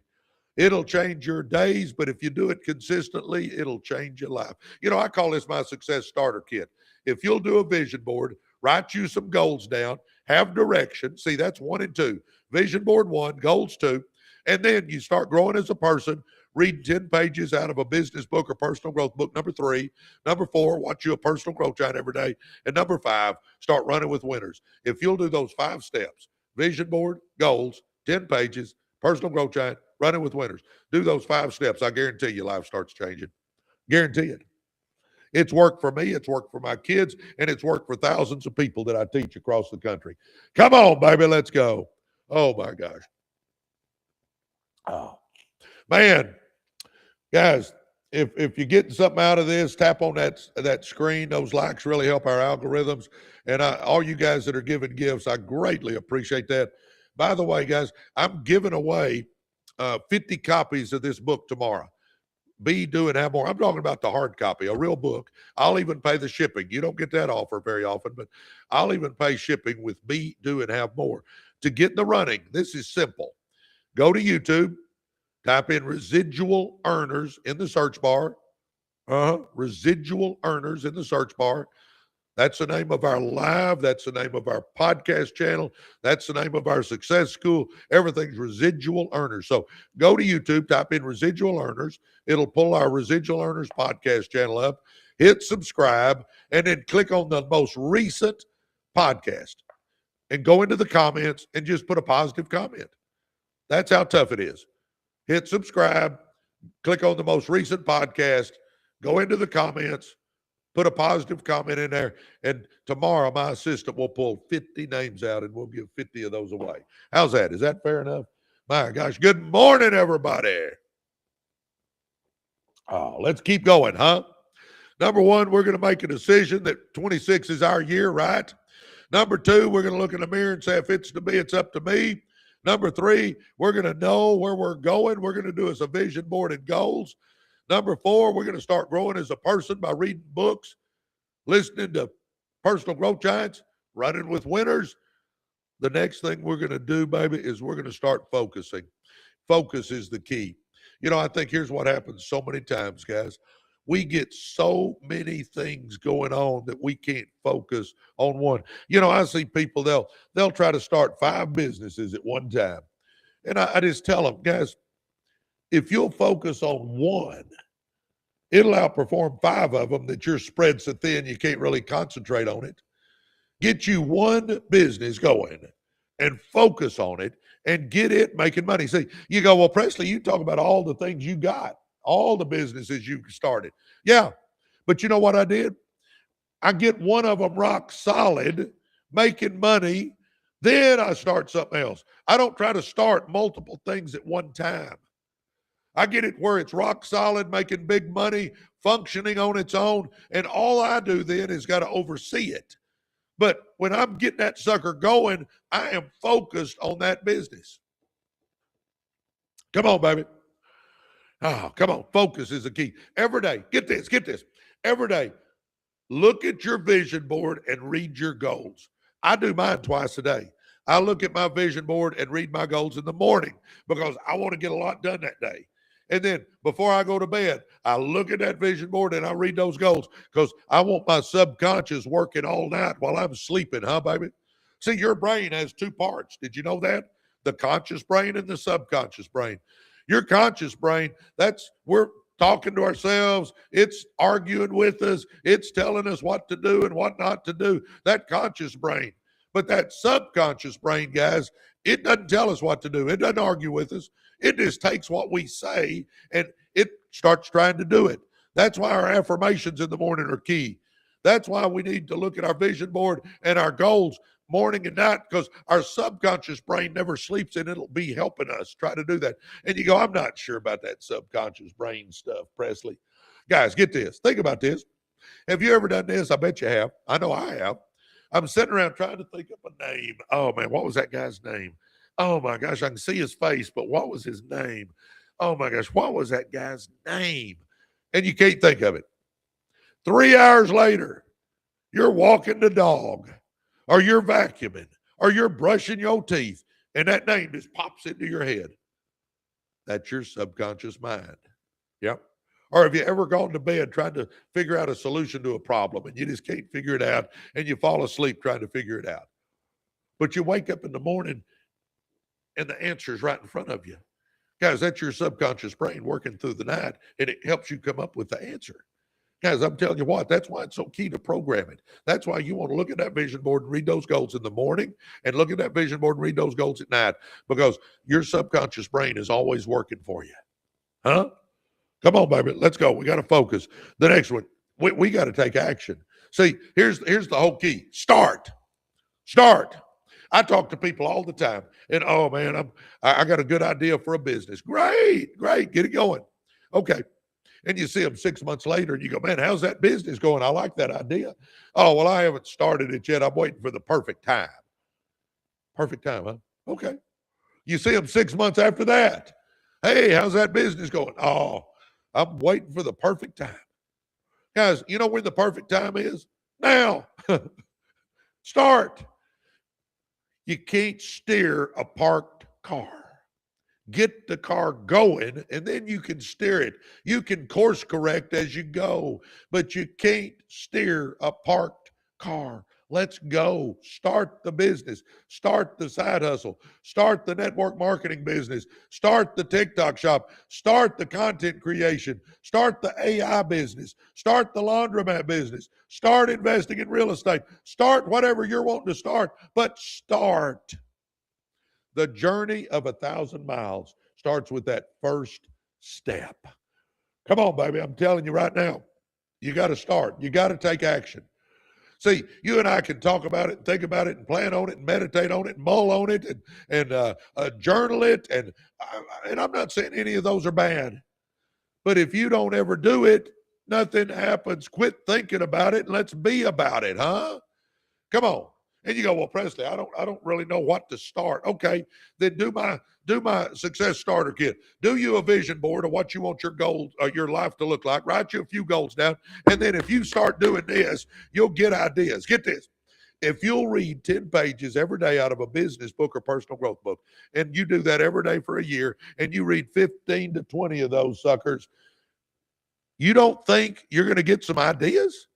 It'll change your days, but if you do it consistently, it'll change your life. You know, I call this my success starter kit. If you'll do a vision board, write you some goals down, have direction. See, that's 1 and 2. Vision board 1, goals 2. And then you start growing as a person, read 10 pages out of a business book or personal growth book, number 3. Number 4, watch you a personal growth giant every day. And number 5, start running with winners. If you'll do those 5 steps, vision board, goals, 10 pages, personal growth giant, running with winners, do those 5 steps, I guarantee you life starts changing. Guarantee it. It's worked for me, it's worked for my kids, and it's worked for thousands of people that I teach across the country. Come on, baby, let's go. Oh, my gosh. Oh, man. Guys, if you're getting something out of this, tap on that screen. Those likes really help our algorithms. And all you guys that are giving gifts, I greatly appreciate that. By the way, guys, I'm giving away 50 copies of this book tomorrow. Be, Do, and Have More. I'm talking about the hard copy, a real book. I'll even pay the shipping. You don't get that offer very often, but I'll even pay shipping with Be, Do, and Have More. To get in the running, this is simple. Go to YouTube, type in Residual Earners in the search bar. Residual Earners in the search bar. That's the name of our live. That's the name of our podcast channel. That's the name of our success school. Everything's Residual Earners. So go to YouTube, type in Residual Earners. It'll pull our Residual Earners podcast channel up. Hit subscribe, and then click on the most recent podcast. And go into the comments and just put a positive comment. That's how tough it is. Hit subscribe, click on the most recent podcast, go into the comments, put a positive comment in there, and tomorrow my assistant will pull 50 names out and we'll give 50 of those away. How's that? Is that fair enough? My gosh, good morning, everybody. Oh, let's keep going, huh? Number 1, we're going to make a decision that 26 is our year, right? Number 2, we're going to look in the mirror and say, if it's to be, it's up to me. Number 3, we're going to know where we're going. We're going to do us a vision board and goals. Number 4, we're going to start growing as a person by reading books, listening to personal growth giants, running with winners. The next thing we're going to do, baby, is we're going to start focusing. Focus is the key. You know, I think here's what happens so many times, guys. We get so many things going on that we can't focus on one. You know, I see people, they'll try to start 5 businesses at one time. And I just tell them, guys, if you'll focus on one, it'll outperform 5 of them that you're spread so thin you can't really concentrate on it. Get you one business going and focus on it and get it making money. See, you go, well, Presley, you talk about all the things you got, all the businesses you started. Yeah, but you know what I did? I get one of them rock solid, making money, then I start something else. I don't try to start multiple things at one time. I get it where it's rock solid, making big money, functioning on its own, and all I do then is got to oversee it. But when I'm getting that sucker going, I am focused on that business. Come on, baby. Oh, come on. Focus is the key. Every day, get this. Every day, look at your vision board and read your goals. I do mine twice a day. I look at my vision board and read my goals in the morning because I want to get a lot done that day. And then before I go to bed, I look at that vision board and I read those goals because I want my subconscious working all night while I'm sleeping, huh, baby? See, your brain has 2 parts. Did you know that? The conscious brain and the subconscious brain. Your conscious brain, we're talking to ourselves. It's arguing with us. It's telling us what to do and what not to do. That conscious brain. But that subconscious brain, guys, it doesn't tell us what to do. It doesn't argue with us. It just takes what we say and it starts trying to do it. That's why our affirmations in the morning are key. That's why we need to look at our vision board and our goals morning and night because our subconscious brain never sleeps and it'll be helping us try to do that. And you go, I'm not sure about that subconscious brain stuff, Presley. Guys, get this. Think about this. Have you ever done this? I bet you have. I know I have. I'm sitting around trying to think of a name. Oh, man, what was that guy's name? Oh, my gosh, I can see his face, but what was his name? Oh, my gosh, what was that guy's name? And you can't think of it. 3 hours later, You're walking the dog, or you're vacuuming, or you're brushing your teeth, and that name just pops into your head. That's your subconscious mind. Yep. Or have you ever gone to bed trying to figure out a solution to a problem and you just can't figure it out and you fall asleep trying to figure it out? But you wake up in the morning and the answer's right in front of you. Guys, that's your subconscious brain working through the night, and it helps you come up with the answer. Guys, I'm telling you what, that's why it's so key to programming. That's why you want to look at that vision board and read those goals in the morning and look at that vision board and read those goals at night, because your subconscious brain is always working for you. Huh? Come on, baby. Let's go. We got to focus. The next one, we got to take action. See, here's the whole key. Start. I talk to people all the time, and oh man, I got a good idea for a business. Great, get it going. Okay. And you see them 6 months later and you go, man, how's that business going? I like that idea. Oh, well, I haven't started it yet. I'm waiting for the perfect time. Perfect time, huh? Okay. You see them 6 months after that. Hey, how's that business going? Oh, I'm waiting for the perfect time. Guys, you know when the perfect time is? Now. Start. You can't steer a parked car. Get the car going, and then you can steer it. You can course correct as you go, but you can't steer a parked car. Let's go. Start the business. Start the side hustle. Start the network marketing business. Start the TikTok shop. Start the content creation. Start the AI business. Start the laundromat business. Start investing in real estate. Start whatever you're wanting to start, but start. The journey of 1,000 miles starts with that first step. Come on, baby. I'm telling you right now, you got to start. You got to take action. See, you and I can talk about it and think about it and plan on it and meditate on it and mull on it and journal it. And I'm not saying any of those are bad. But if you don't ever do it, nothing happens. Quit thinking about it and let's be about it, huh? Come on. And you go, well, Presley, I don't really know what to start. Okay, then do my success starter kit. Do you a vision board of what you want your goals, your life to look like. Write you a few goals down, and then if you start doing this, you'll get ideas. Get this: if you'll read 10 pages every day out of a business book or personal growth book, and you do that every day for a year, and you read 15 to 20 of those suckers, you don't think you're going to get some ideas?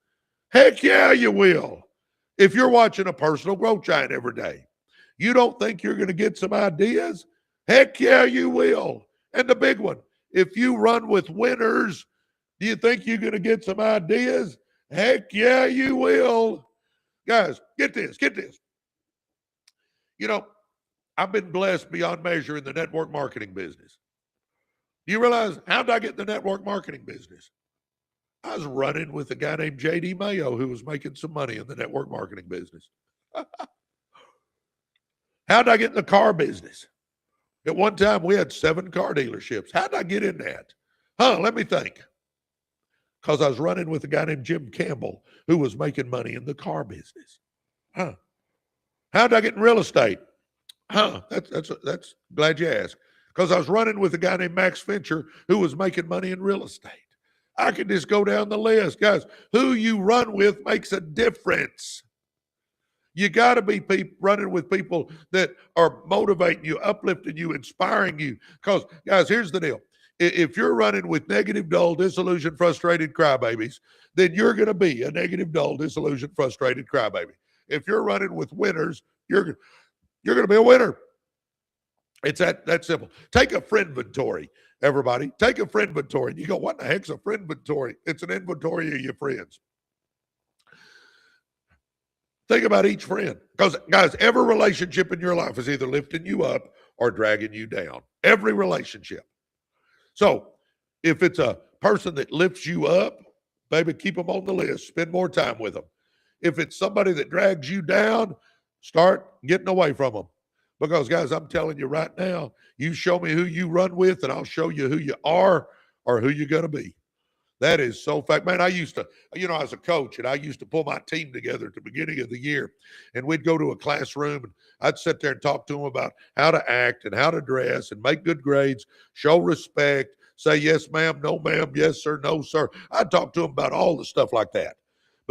Heck yeah, you will. If you're watching a personal growth giant every day, you don't think you're going to get some ideas? Heck yeah, you will. And the big one, if you run with winners, do you think you're going to get some ideas? Heck yeah, you will. Guys, get this. You know, I've been blessed beyond measure in the network marketing business. Do you realize, how did I get in the network marketing business? I was running with a guy named J.D. Mayo who was making some money in the network marketing business. How did I get in the car business? At one time, we had 7 car dealerships. How did I get in that? Let me think. Because I was running with a guy named Jim Campbell who was making money in the car business. How did I get in real estate? That's glad you asked. Because I was running with a guy named Max Fincher who was making money in real estate. I could just go down the list. Guys, who you run with makes a difference. You got to be running with people that are motivating you, uplifting you, inspiring you. Because, guys, here's the deal. If you're running with negative, dull, disillusioned, frustrated crybabies, then you're going to be a negative, dull, disillusioned, frustrated crybaby. If you're running with winners, you're going to be a winner. It's that simple. Take a friend inventory, everybody. Take a friend inventory. You go, what the heck's a friend inventory? It's an inventory of your friends. Think about each friend. Because, guys, every relationship in your life is either lifting you up or dragging you down. Every relationship. So if it's a person that lifts you up, baby, keep them on the list. Spend more time with them. If it's somebody that drags you down, start getting away from them. Because, guys, I'm telling you right now, you show me who you run with, and I'll show you who you are or who you're going to be. That is so fact. Man, I used to, I was a coach, and I used to pull my team together at the beginning of the year, and we'd go to a classroom, and I'd sit there and talk to them about how to act and how to dress and make good grades, show respect, say yes, ma'am, no, ma'am, yes, sir, no, sir. I'd talk to them about all the stuff like that.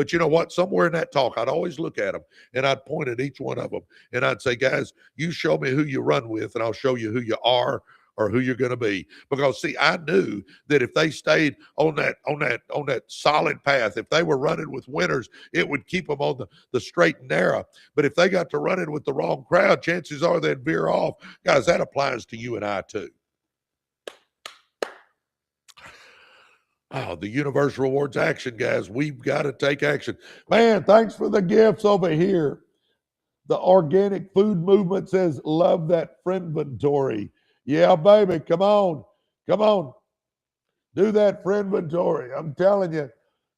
But you know what? Somewhere in that talk, I'd always look at them and I'd point at each one of them and I'd say, guys, you show me who you run with and I'll show you who you are or who you're going to be. Because see, I knew that if they stayed on that solid path, if they were running with winners, it would keep them on the straight and narrow. But if they got to running with the wrong crowd, chances are they'd veer off. Guys, that applies to you and I too. Oh, the universe rewards action, guys. We've got to take action. Man, thanks for the gifts over here. The organic food movement says, love that friendventory. Yeah, baby, come on. Come on. Do that friendventory. I'm telling you.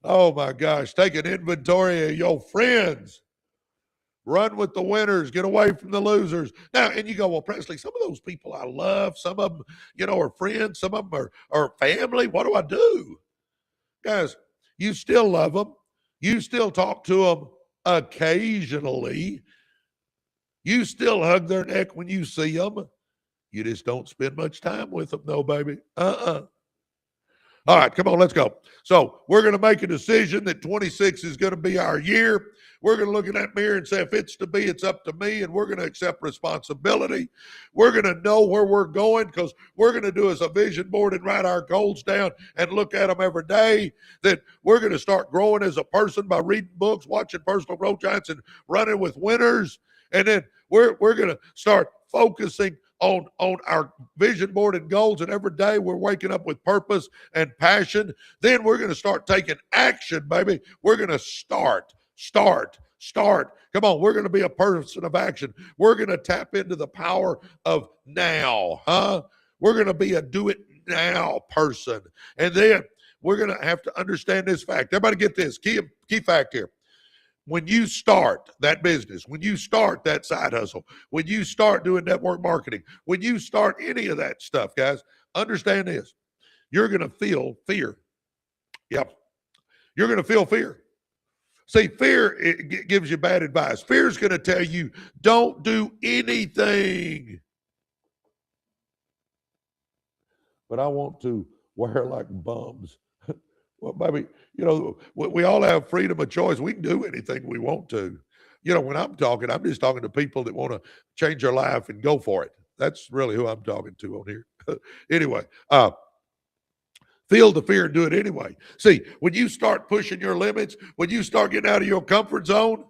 Oh, my gosh. Take an inventory of your friends. Run with the winners. Get away from the losers. Now, and you go, well, Presley, some of those people I love, some of them, are friends, some of them are family. What do I do? Guys, you still love them. You still talk to them occasionally. You still hug their neck when you see them. You just don't spend much time with them, though, baby. All right, come on, let's go. So we're going to make a decision that 26 is going to be our year. We're going to look in that mirror and say, if it's to be, it's up to me, and we're going to accept responsibility. We're going to know where we're going because we're going to do as a vision board and write our goals down and look at them every day. That we're going to start growing as a person by reading books, watching personal growth giants, and running with winners. And then we're going to start focusing on our vision board and goals, and every day we're waking up with purpose and passion. Then we're going to start taking action, baby. We're going to start. Come on, we're going to be a person of action. We're going to tap into the power of now, We're going to be a do it now person. And then we're going to have to understand this fact. Everybody get this key fact here. When you start that business, when you start that side hustle, when you start doing network marketing, when you start any of that stuff, guys, understand this. You're going to feel fear. Yep. You're going to feel fear. See, fear, it gives you bad advice. Fear is going to tell you, don't do anything. But I want to wear like bums. Well, baby, we all have freedom of choice. We can do anything we want to. When I'm just talking to people that want to change their life and go for it. That's really who I'm talking to on here. Anyway, feel the fear and do it anyway. See, when you start pushing your limits, when you start getting out of your comfort zone,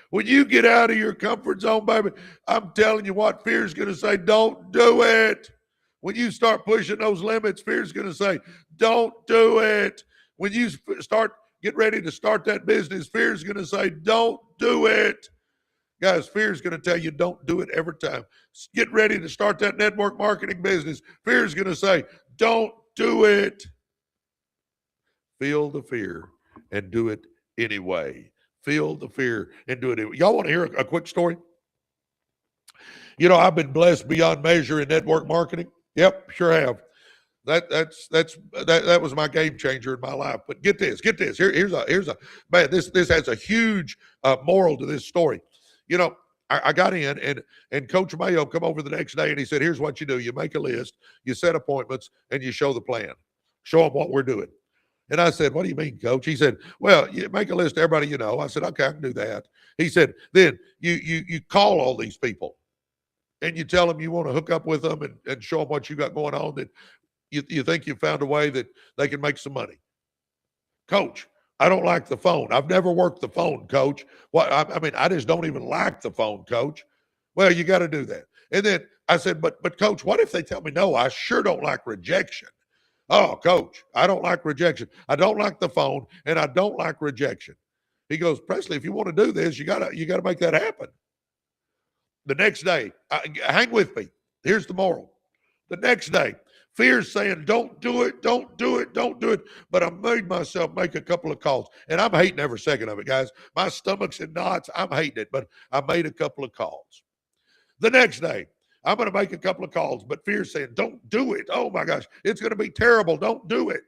when you get out of your comfort zone, baby, I'm telling you what, fear is going to say, don't do it. When you start pushing those limits, fear is going to say, don't do it. When you get ready to start that business, fear is going to say, don't do it. Guys, fear is going to tell you, don't do it every time. Get ready to start that network marketing business. Fear is going to say, don't do it. Feel the fear and do it anyway. Feel the fear and do it anyway. Y'all want to hear a quick story? I've been blessed beyond measure in network marketing. Yep, sure have. That was my game changer in my life. But get this. Here's a man. This has a huge moral to this story. I got in and Coach Mayo come over the next day and he said, here's what you do. You make a list, you set appointments, and you show the plan. Show them what we're doing. And I said, what do you mean, Coach? He said, well, you make a list of everybody you know. I said, okay, I can do that. He said, then you call all these people. And you tell them you want to hook up with them and show them what you got going on, that you think you found a way that they can make some money. Coach, I don't like the phone. I've never worked the phone, Coach. I just don't even like the phone, Coach. Well, you got to do that. And then I said, but Coach, what if they tell me no? I sure don't like rejection. Oh, Coach, I don't like rejection. I don't like the phone, and I don't like rejection. He goes, Presley, if you want to do this, you gotta make that happen. The next day, hang with me. Here's the moral. The next day, fear's saying, don't do it. But I made myself make a couple of calls. And I'm hating every second of it, guys. My stomach's in knots. I'm hating it. But I made a couple of calls. The next day, I'm going to make a couple of calls. But fear's saying, don't do it. Oh, my gosh. It's going to be terrible. Don't do it.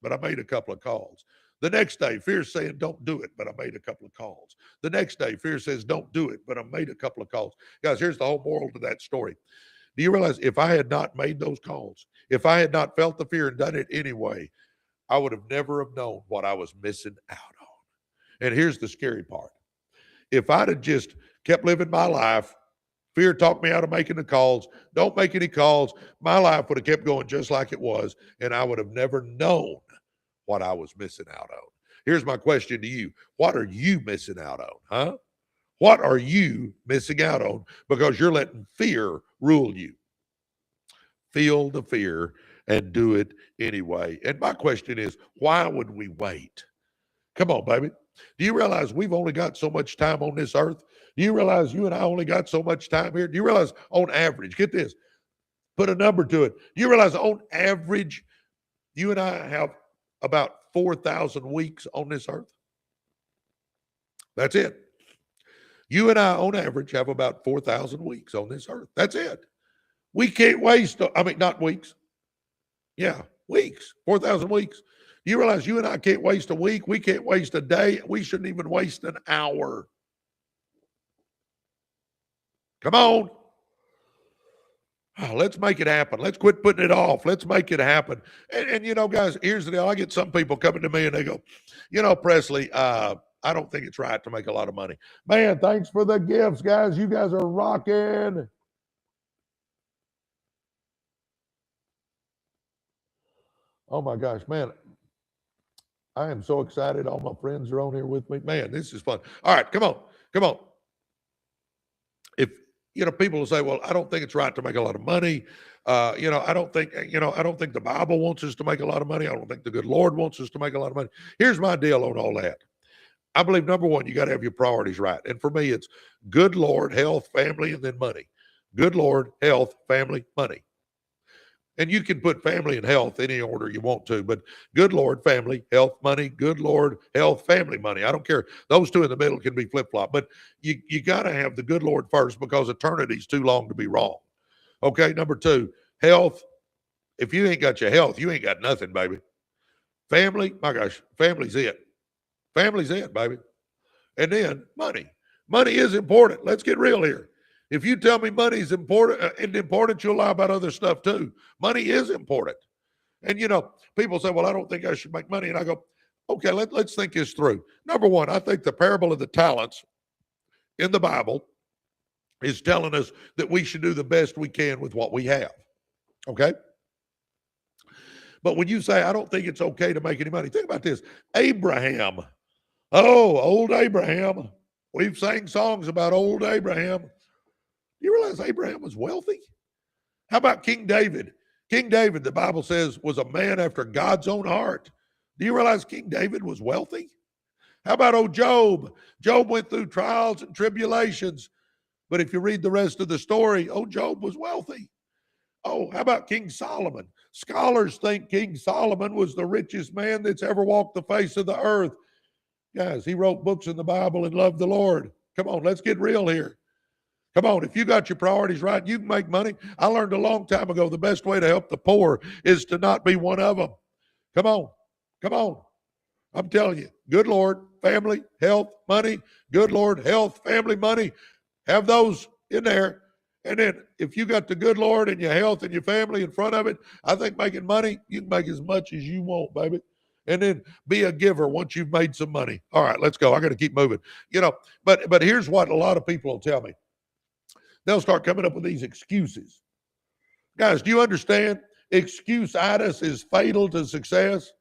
But I made a couple of calls. The next day, fear saying, don't do it, but I made a couple of calls. The next day, fear says, don't do it, but I made a couple of calls. Guys, here's the whole moral to that story. Do you realize if I had not made those calls, if I had not felt the fear and done it anyway, I would have never have known what I was missing out on. And here's the scary part. If I'd have just kept living my life, fear talked me out of making the calls, don't make any calls, my life would have kept going just like it was, and I would have never known what I was missing out on. Here's my question to you. What are you missing out on, huh? What are you missing out on because you're letting fear rule you? Feel the fear and do it anyway. And my question is, why would we wait? Come on, baby. Do you realize we've only got so much time on this earth? Do you realize you and I only got so much time here? Do you realize on average, get this, put a number to it. Do you realize on average, you and I have about 4,000 weeks on this earth? That's it. You and I on average have about 4,000 weeks on this earth. That's it. We can't waste, not weeks. Yeah, weeks, 4,000 weeks. You realize you and I can't waste a week. We can't waste a day. We shouldn't even waste an hour. Come on. Oh, let's make it happen. Let's quit putting it off. Let's make it happen. And guys, here's the deal. I get some people coming to me and they go, Presley, I don't think it's right to make a lot of money. Man, thanks for the gifts, guys. You guys are rocking. Oh, my gosh, man. I am so excited. All my friends are on here with me. Man, this is fun. All right, come on. If, people will say, well, I don't think it's right to make a lot of money. I don't think the Bible wants us to make a lot of money. I don't think the good Lord wants us to make a lot of money. Here's my deal on all that. I believe, number one, you got to have your priorities right. And for me, it's good Lord, health, family, and then money. Good Lord, health, family, money. And you can put family and health any order you want to, but good Lord, family, health, money, good Lord, health, family, money. I don't care. Those two in the middle can be flip-flop, but you got to have the good Lord first because eternity's too long to be wrong. Okay, number two, health. If you ain't got your health, you ain't got nothing, baby. Family, my gosh, family's it. Family's it, baby. And then money. Money is important. Let's get real here. If you tell me money is important, you'll lie about other stuff too. Money is important. And, people say, well, I don't think I should make money. And I go, okay, let's think this through. Number one, I think the parable of the talents in the Bible is telling us that we should do the best we can with what we have. Okay? But when you say, I don't think it's okay to make any money, think about this. Abraham. Oh, old Abraham. We've sang songs about old Abraham. You realize Abraham was wealthy? How about King David? King David, the Bible says, was a man after God's own heart. Do you realize King David was wealthy? How about old Job? Job went through trials and tribulations. But if you read the rest of the story, old Job was wealthy. Oh, how about King Solomon? Scholars think King Solomon was the richest man that's ever walked the face of the earth. Guys, he wrote books in the Bible and loved the Lord. Come on, let's get real here. Come on, if you got your priorities right, you can make money. I learned a long time ago the best way to help the poor is to not be one of them. Come on. I'm telling you, good Lord, family, health, money, good Lord, health, family, money. Have those in there. And then if you got the good Lord and your health and your family in front of it, I think making money, you can make as much as you want, baby. And then be a giver once you've made some money. All right, let's go. I got to keep moving. But here's what a lot of people will tell me. They'll start coming up with these excuses. Guys, do you understand? Excuse-itis is fatal to success.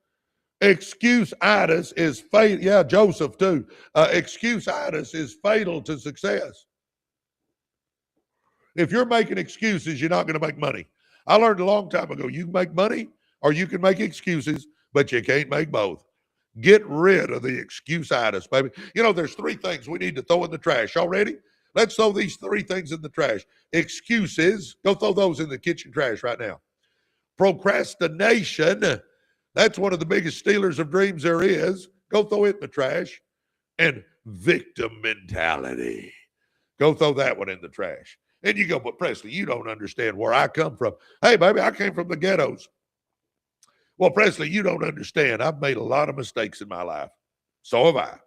Excuse-itis is fatal. Yeah, Joseph too. Excuse-itis is fatal to success. If you're making excuses, you're not going to make money. I learned a long time ago, you can make money or you can make excuses, but you can't make both. Get rid of the excuse-itis, baby. There's three things we need to throw in the trash. Y'all ready? Let's throw these three things in the trash. Excuses, go throw those in the kitchen trash right now. Procrastination, that's one of the biggest stealers of dreams there is. Go throw it in the trash. And victim mentality. Go throw that one in the trash. And you go, but Presley, you don't understand where I come from. Hey, baby, I came from the ghettos. Well, Presley, you don't understand. I've made a lot of mistakes in my life. So have I.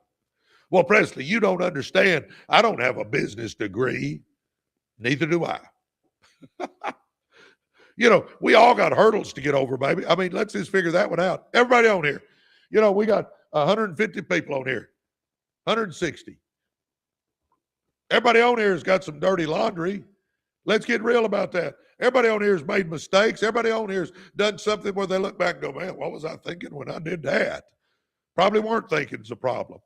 Well, Presley, you don't understand. I don't have a business degree. Neither do I. We all got hurdles to get over, baby. I mean, let's just figure that one out. Everybody on here. We got 150 people on here, 160. Everybody on here has got some dirty laundry. Let's get real about that. Everybody on here has made mistakes. Everybody on here has done something where they look back and go, man, what was I thinking when I did that? Probably weren't thinking it's a problem.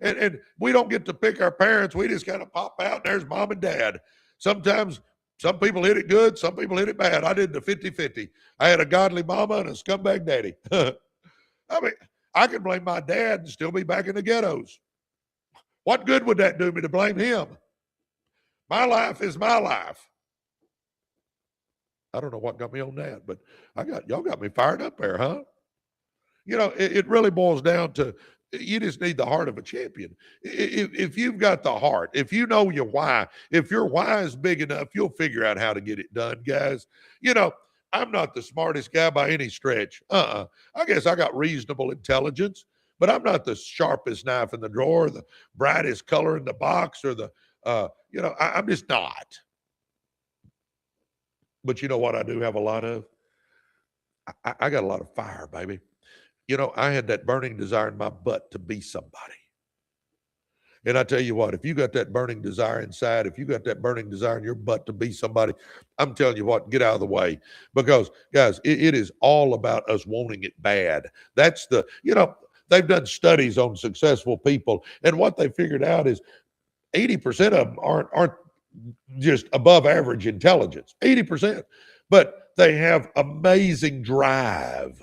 And we don't get to pick our parents. We just kind of pop out, and there's mom and dad. Sometimes some people hit it good. Some people hit it bad. I did the 50-50. I had a godly mama and a scumbag daddy. I mean, I could blame my dad and still be back in the ghettos. What good would that do me to blame him? My life is my life. I don't know what got me on that, but y'all got me fired up there, huh? It really boils down to you just need the heart of a champion. If you've got the heart, if you know your why, if your why is big enough, you'll figure out how to get it done, guys. I'm not the smartest guy by any stretch. I guess I got reasonable intelligence, but I'm not the sharpest knife in the drawer, the brightest color in the box, or I'm just not. But you know what I do have a lot of? I got a lot of fire, baby. I had that burning desire in my butt to be somebody. And I tell you what, if you got that burning desire inside, if you got that burning desire in your butt to be somebody, I'm telling you what, get out of the way. Because, guys, it is all about us wanting it bad. That's they've done studies on successful people, and what they figured out is 80% of them aren't just above average intelligence, 80%, but they have amazing drive.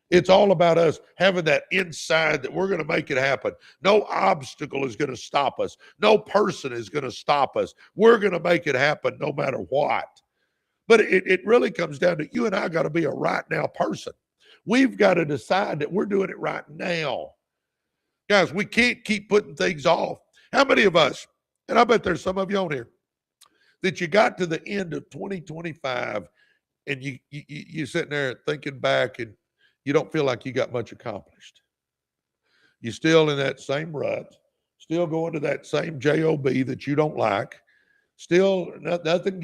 It's all about us having that inside that we're going to make it happen. No obstacle is going to stop us. No person is going to stop us. We're going to make it happen no matter what. But it really comes down to you and I got to be a right now person. We've got to decide that we're doing it right now. Guys, we can't keep putting things off. How many of us, and I bet there's some of you on here, that you got to the end of 2025 and you're sitting there thinking back and you don't feel like you got much accomplished. You're still in that same rut, still going to that same job that you don't like, still nothing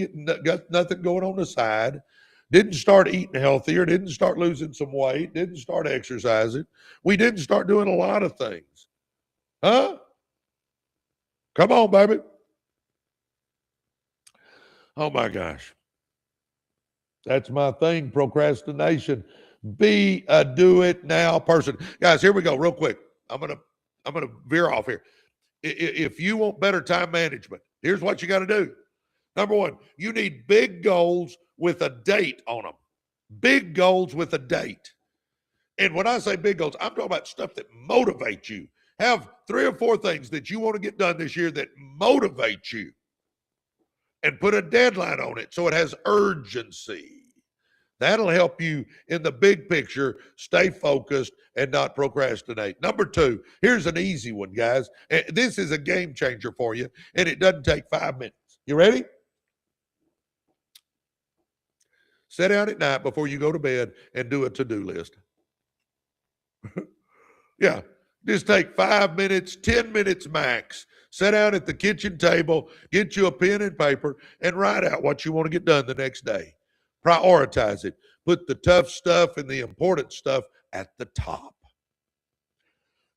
going on the side, didn't start eating healthier, didn't start losing some weight, didn't start exercising. We didn't start doing a lot of things. Huh? Come on, baby. Oh my gosh. That's my thing, procrastination. Be a do it now person. Guys, here we go real quick. I'm going to veer off here. If you want better time management, here's what you got to do. Number one, you need big goals with a date on them. Big goals with a date. And when I say big goals, I'm talking about stuff that motivates you. Have 3 or 4 things that you want to get done this year that motivate you. And put a deadline on it so it has urgency. That'll help you in the big picture stay focused and not procrastinate. Number 2, here's an easy one, guys. This is a game changer for you, and it doesn't take 5 minutes. You ready? Sit down at night before you go to bed and do a to-do list. Yeah, just take 5 minutes, 10 minutes max. Sit down at the kitchen table, get you a pen and paper, and write out what you want to get done the next day. Prioritize it. Put the tough stuff and the important stuff at the top.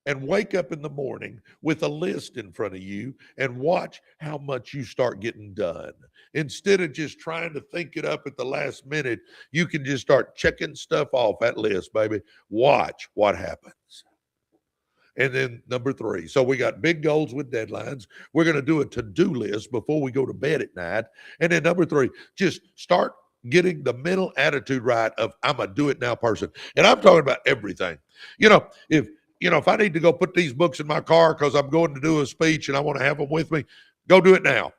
And wake up in the morning with a list in front of you and watch how much you start getting done. Instead of just trying to think it up at the last minute, you can just start checking stuff off that list, baby. Watch what happens. And then number 3, so we got big goals with deadlines. We're going to do a to-do list before we go to bed at night. And then number 3, just start getting the mental attitude right of I'm a do-it-now person. And I'm talking about everything. If I need to go put these books in my car because I'm going to do a speech and I want to have them with me, go do it now.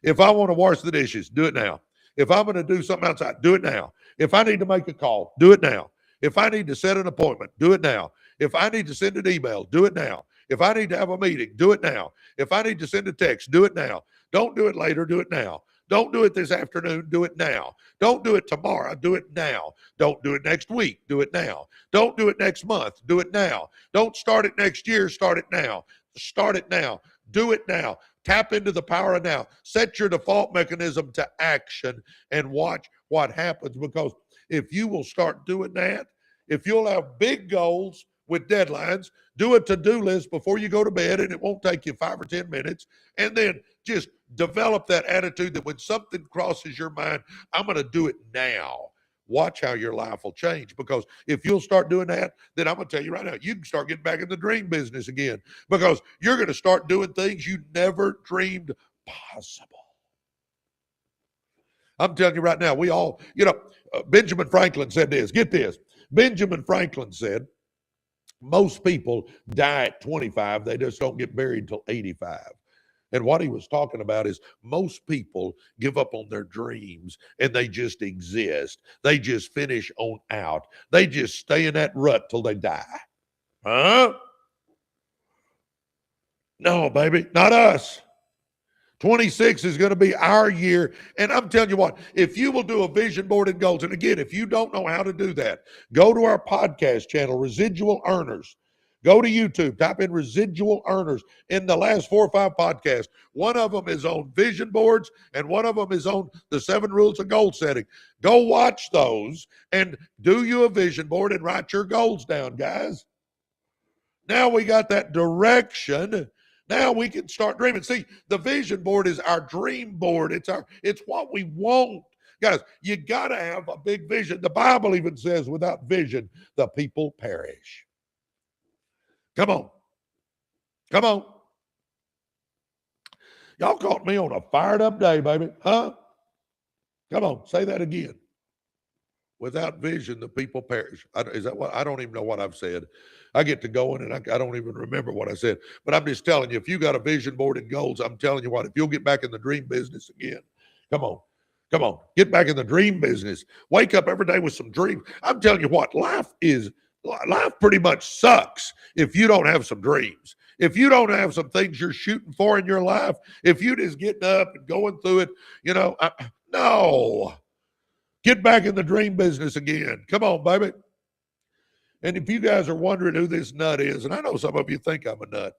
If I want to wash the dishes, do it now. If I'm going to do something outside, do it now. If I need to make a call, do it now. If I need to set an appointment, do it now. If I need to send an email, do it now. If I need to have a meeting, do it now. If I need to send a text, do it now. Don't do it later, do it now. Don't do it this afternoon, do it now. Don't do it tomorrow, do it now. Don't do it next week, do it now. Don't do it next month, do it now. Don't start it next year, start it now. Start it now. Do it now. Tap into the power of now. Set your default mechanism to action and watch what happens, because if you will start doing that, if you'll have big goals with deadlines, do a to-do list before you go to bed, and it won't take you 5 or 10 minutes, and then just develop that attitude that when something crosses your mind, I'm going to do it now. Watch how your life will change, because if you'll start doing that, then I'm going to tell you right now, you can start getting back in the dream business again, because you're going to start doing things you never dreamed possible. I'm telling you right now, we all, Benjamin Franklin said this. Get this. Benjamin Franklin said, most people die at 25. They just don't get buried till 85. And what he was talking about is most people give up on their dreams and they just exist. They just finish on out. They just stay in that rut till they die. Huh? No, baby, not us. 26 is going to be our year. And I'm telling you what, if you will do a vision board and goals, and again, if you don't know how to do that, go to our podcast channel, Residual Earners. Go to YouTube, type in Residual Earners. In the last 4 or 5 podcasts, one of them is on vision boards and one of them is on the 7 rules of goal setting. Go watch those and do you a vision board and write your goals down, guys. Now we got that direction. Now we can start dreaming. See, the vision board is our dream board. It's what we want. Guys, you got to have a big vision. The Bible even says without vision, the people perish. Come on. Come on. Y'all caught me on a fired up day, baby. Huh? Come on. Say that again. Without vision, the people perish. Is that what? I don't even know what I've said. I get to going and I don't even remember what I said. But I'm just telling you, if you got a vision board and goals, I'm telling you what, if you'll get back in the dream business again, come on. Come on. Get back in the dream business. Wake up every day with some dreams. I'm telling you what, life pretty much sucks if you don't have some dreams. If you don't have some things you're shooting for in your life, if you just getting up and going through it, no. Get back in the dream business again. Come on, baby. And if you guys are wondering who this nut is, and I know some of you think I'm a nut.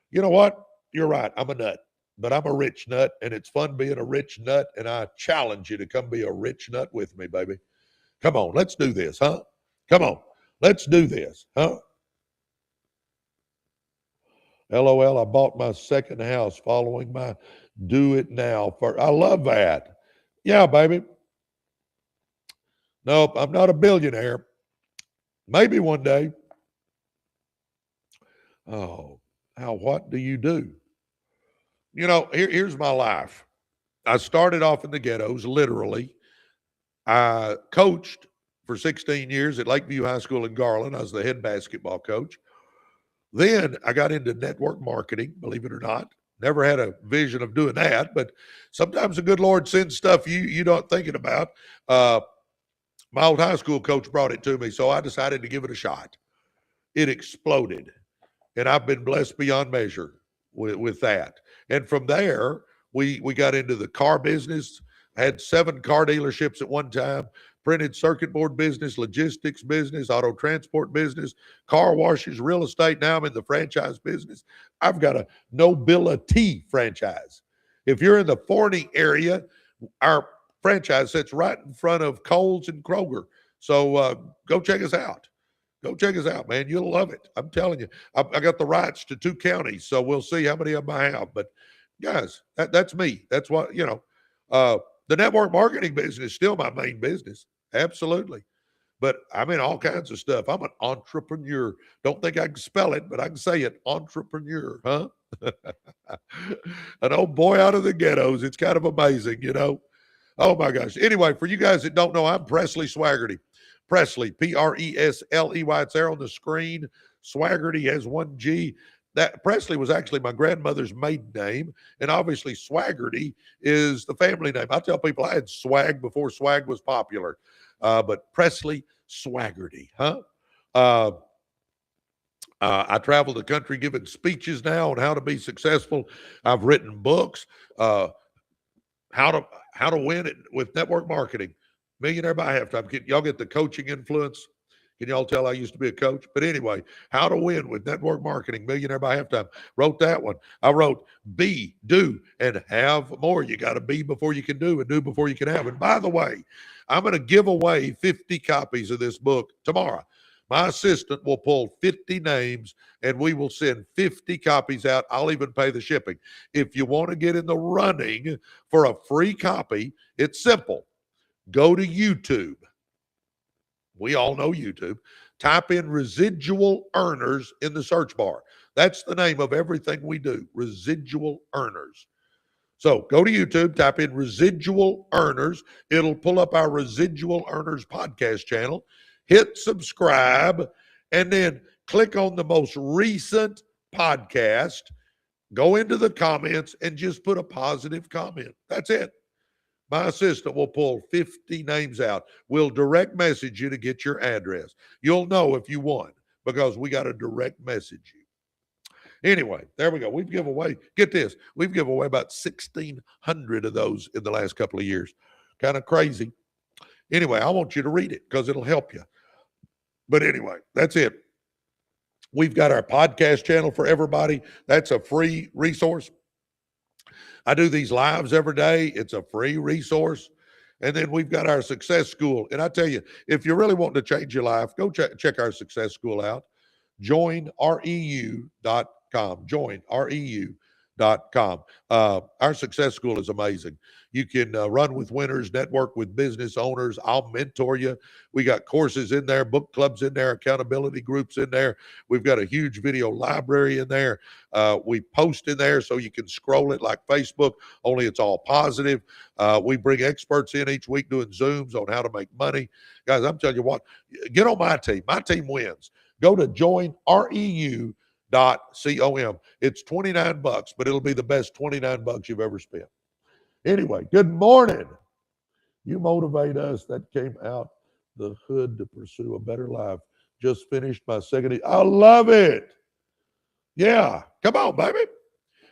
You know what? You're right. I'm a nut. But I'm a rich nut, and it's fun being a rich nut, and I challenge you to come be a rich nut with me, baby. Come on, let's do this, huh? Come on, let's do this, huh? LOL, I bought my second house following my do it now. I love that. Yeah, baby. Nope, I'm not a billionaire. Maybe one day. Oh, what do you do? Here's my life. I started off in the ghettos, literally. I coached for 16 years at Lakeview High School in Garland. I was the head basketball coach. Then I got into network marketing, believe it or not. Never had a vision of doing that, but sometimes the good Lord sends stuff you're not thinking about. My old high school coach brought it to me, so I decided to give it a shot. It exploded, and I've been blessed beyond measure with that. And from there, we got into the car business. I had 7 car dealerships at one time, printed circuit board business, logistics business, auto transport business, car washes, real estate. Now I'm in the franchise business. I've got a Nobility franchise. If you're in the Forney area, our franchise sits right in front of Kohl's and Kroger. So go check us out. Go check us out, man. You'll love it. I'm telling you. I got the rights to 2 counties, so we'll see how many of them I have. But, guys, that's me. That's what, the network marketing business is still my main business. Absolutely. But I'm in all kinds of stuff. I'm an entrepreneur. Don't think I can spell it, but I can say it. Entrepreneur, huh? An old boy out of the ghettos. It's kind of amazing, Oh, my gosh. Anyway, for you guys that don't know, I'm Presley Swagerty. Presley, Presley. It's there on the screen. Swagerty has 1 G. That Presley was actually my grandmother's maiden name, and obviously Swagerty is the family name. I tell people I had swag before swag was popular, but Presley Swagerty, huh? I travel the country giving speeches now on how to be successful. I've written books, how to win it with network marketing. Millionaire by Halftime. Y'all get the coaching influence. Can y'all tell I used to be a coach? But anyway, How to Win with Network Marketing, Millionaire by Halftime. Wrote that one. I wrote Be, Do, and Have More. You got to be before you can do and do before you can have. And by the way, I'm going to give away 50 copies of this book tomorrow. My assistant will pull 50 names and we will send 50 copies out. I'll even pay the shipping. If you want to get in the running for a free copy, it's simple. Go to YouTube. We all know YouTube. Type in Residual Earners in the search bar. That's the name of everything we do, Residual Earners. So go to YouTube, type in Residual Earners. It'll pull up our Residual Earners podcast channel. Hit subscribe, and then click on the most recent podcast. Go into the comments and just put a positive comment. That's it. My assistant will pull 50 names out. We'll direct message you to get your address. You'll know if you won because we got to direct message you. Anyway, there we go. We've given away, get this, we've given away about 1,600 of those in the last couple of years. Kind of crazy. Anyway, I want you to read it because it'll help you. But anyway, that's it. We've got our podcast channel for everybody. That's a free resource. I do these lives every day. It's a free resource. And then we've got our success school. And I tell you, if you really want to change your life, go check our success school out. JoinREU.com. JoinREU.com. Our success school is amazing. You can run with winners, network with business owners. I'll mentor you. We got courses in there, book clubs in there, accountability groups in there. We've got a huge video library in there. We post in there so you can scroll it like Facebook, only it's all positive. We bring experts in each week doing Zooms on how to make money. Guys, I'm telling you what, get on my team. My team wins. Go to joinreu.com. It's $29, but it'll be the best $29 you've ever spent. Anyway, good morning. You motivate us. That came out the hood to pursue a better life. Just finished my second. I love it. Yeah, come on, baby.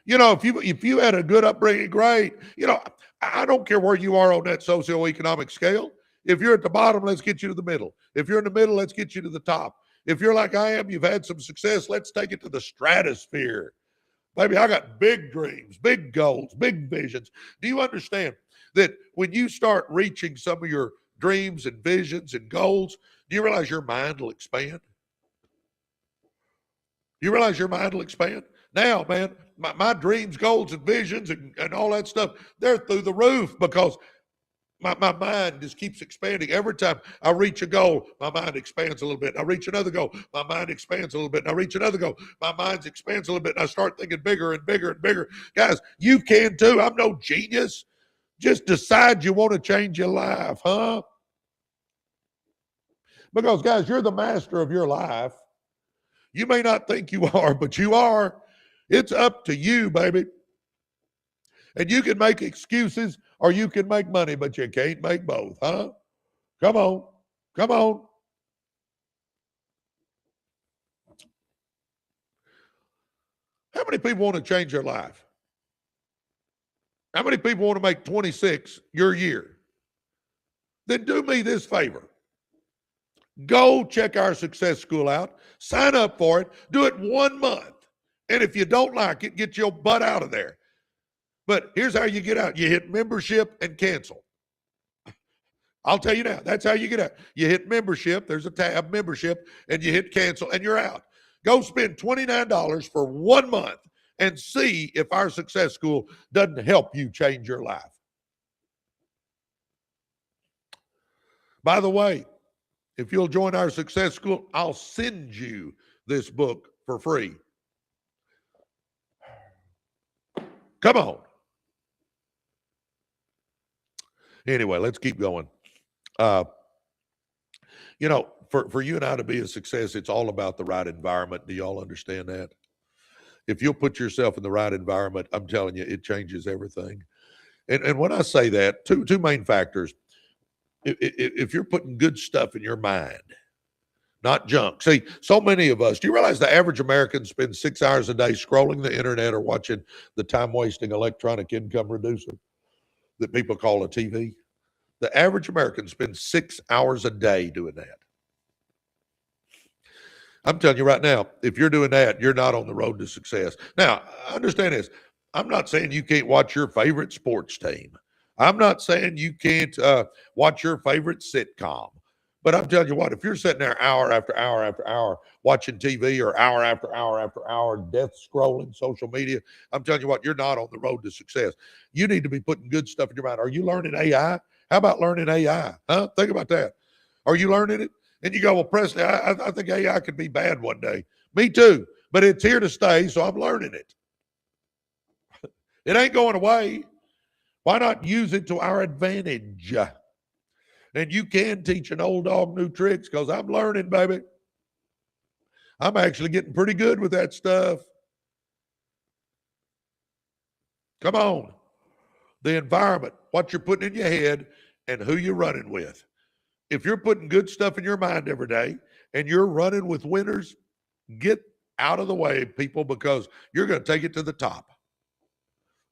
You know, if you had a good upbringing, great. You know, I don't care where you are on that socioeconomic scale. If you're at the bottom, let's get you to the middle. If you're in the middle, let's get you to the top. If you're like I am, you've had some success, let's take it to the stratosphere. Baby, I got big dreams, big goals, big visions. Do you understand that when you start reaching some of your dreams and visions and goals, do you realize your mind will expand? You realize your mind will expand? Now, man, my dreams, goals, and visions and all that stuff, they're through the roof because my mind just keeps expanding. Every time I reach a goal, my mind expands a little bit. I reach another goal, my mind expands a little bit. And I reach another goal, my mind expands a little bit. And I start thinking bigger and bigger and bigger. Guys, you can too. I'm no genius. Just decide you want to change your life, huh? Because, guys, you're the master of your life. You may not think you are, but you are. It's up to you, baby. And you can make excuses or you can make money, but you can't make both, huh? Come on. Come on. How many people want to change their life? How many people want to make 26 your year? Then do me this favor. Go check our success school out. Sign up for it. Do it 1 month. And if you don't like it, get your butt out of there. But here's how you get out. You hit membership and cancel. I'll tell you now, that's how you get out. You hit membership, there's a tab, membership, and you hit cancel, and you're out. Go spend $29 for 1 month and see if our success school doesn't help you change your life. By the way, if you'll join our success school, I'll send you this book for free. Come on. Anyway, let's keep going. You know, for you and I to be a success, it's all about the right environment. Do y'all understand that? If you'll put yourself in the right environment, I'm telling you, it changes everything. And when I say that, two main factors. If you're putting good stuff in your mind, not junk. See, so many of us, do you realize the average American spends 6 hours a day scrolling the internet or watching the time-wasting electronic income reducer that people call a TV? The average American spends 6 hours a day doing that. I'm telling you right now, if you're doing that, you're not on the road to success. Now, understand this. I'm not saying you can't watch your favorite sports team. I'm not saying you can't watch your favorite sitcom. But I'm telling you what, if you're sitting there hour after hour after hour watching TV or hour after hour after hour death scrolling social media, I'm telling you what, you're not on the road to success. You need to be putting good stuff in your mind. Are you learning AI? How about learning AI? Huh? Think about that. Are you learning it? And you go, well, Presley, I think AI could be bad one day. Me too. But it's here to stay, so I'm learning it. It ain't going away. Why not use it to our advantage? And you can teach an old dog new tricks because I'm learning, baby. I'm actually getting pretty good with that stuff. Come on. The environment, what you're putting in your head, and who you're running with. If you're putting good stuff in your mind every day and you're running with winners, get out of the way, people, because you're going to take it to the top.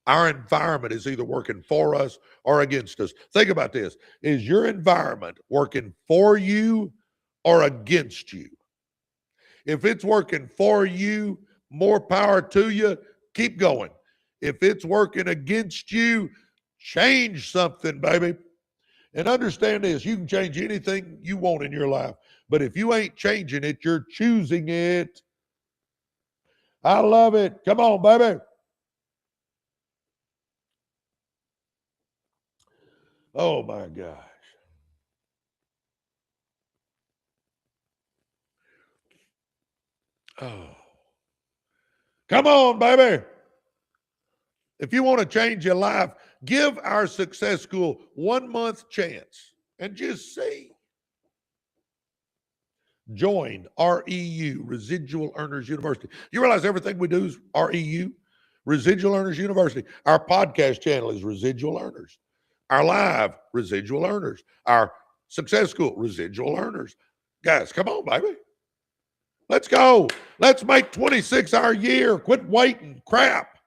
Our environment is either working for us or against us. Think about this. Is your environment working for you or against you? If it's working for you, more power to you. Keep going. If it's working against you, change something, baby. And understand this, you can change anything you want in your life. But if you ain't changing it, you're choosing it. I love it. Come on, baby. Oh, my gosh. Oh. Come on, baby. If you want to change your life, give our success school 1 month chance and just see. Join REU, Residual Earners University. You realize everything we do is REU, Residual Earners University. Our podcast channel is Residual Earners. Our live, Residual Earners. Our success school, Residual Earners. Guys, come on, baby. Let's go. Let's make 26 our year. Quit waiting. Crap.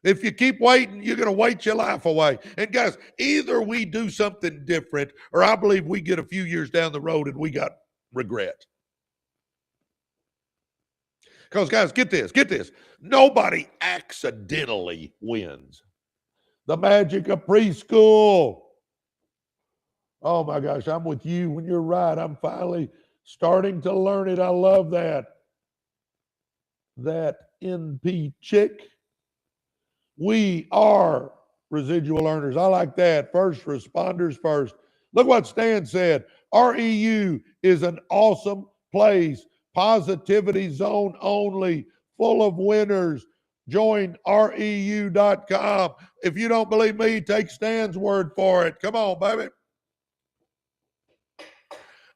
If you keep waiting, you're going to wait your life away. And guys, either we do something different or I believe we get a few years down the road and we got regret. Because guys, get this. Nobody accidentally wins. The magic of preschool. Oh my gosh, I'm with you when you're right. I'm finally starting to learn it. I love that. That NP chick. We are residual earners. I like that. First responders first. Look what Stan said. REU is an awesome place. Positivity zone only. Full of winners. Join REU.com. If you don't believe me, take Stan's word for it. Come on, baby.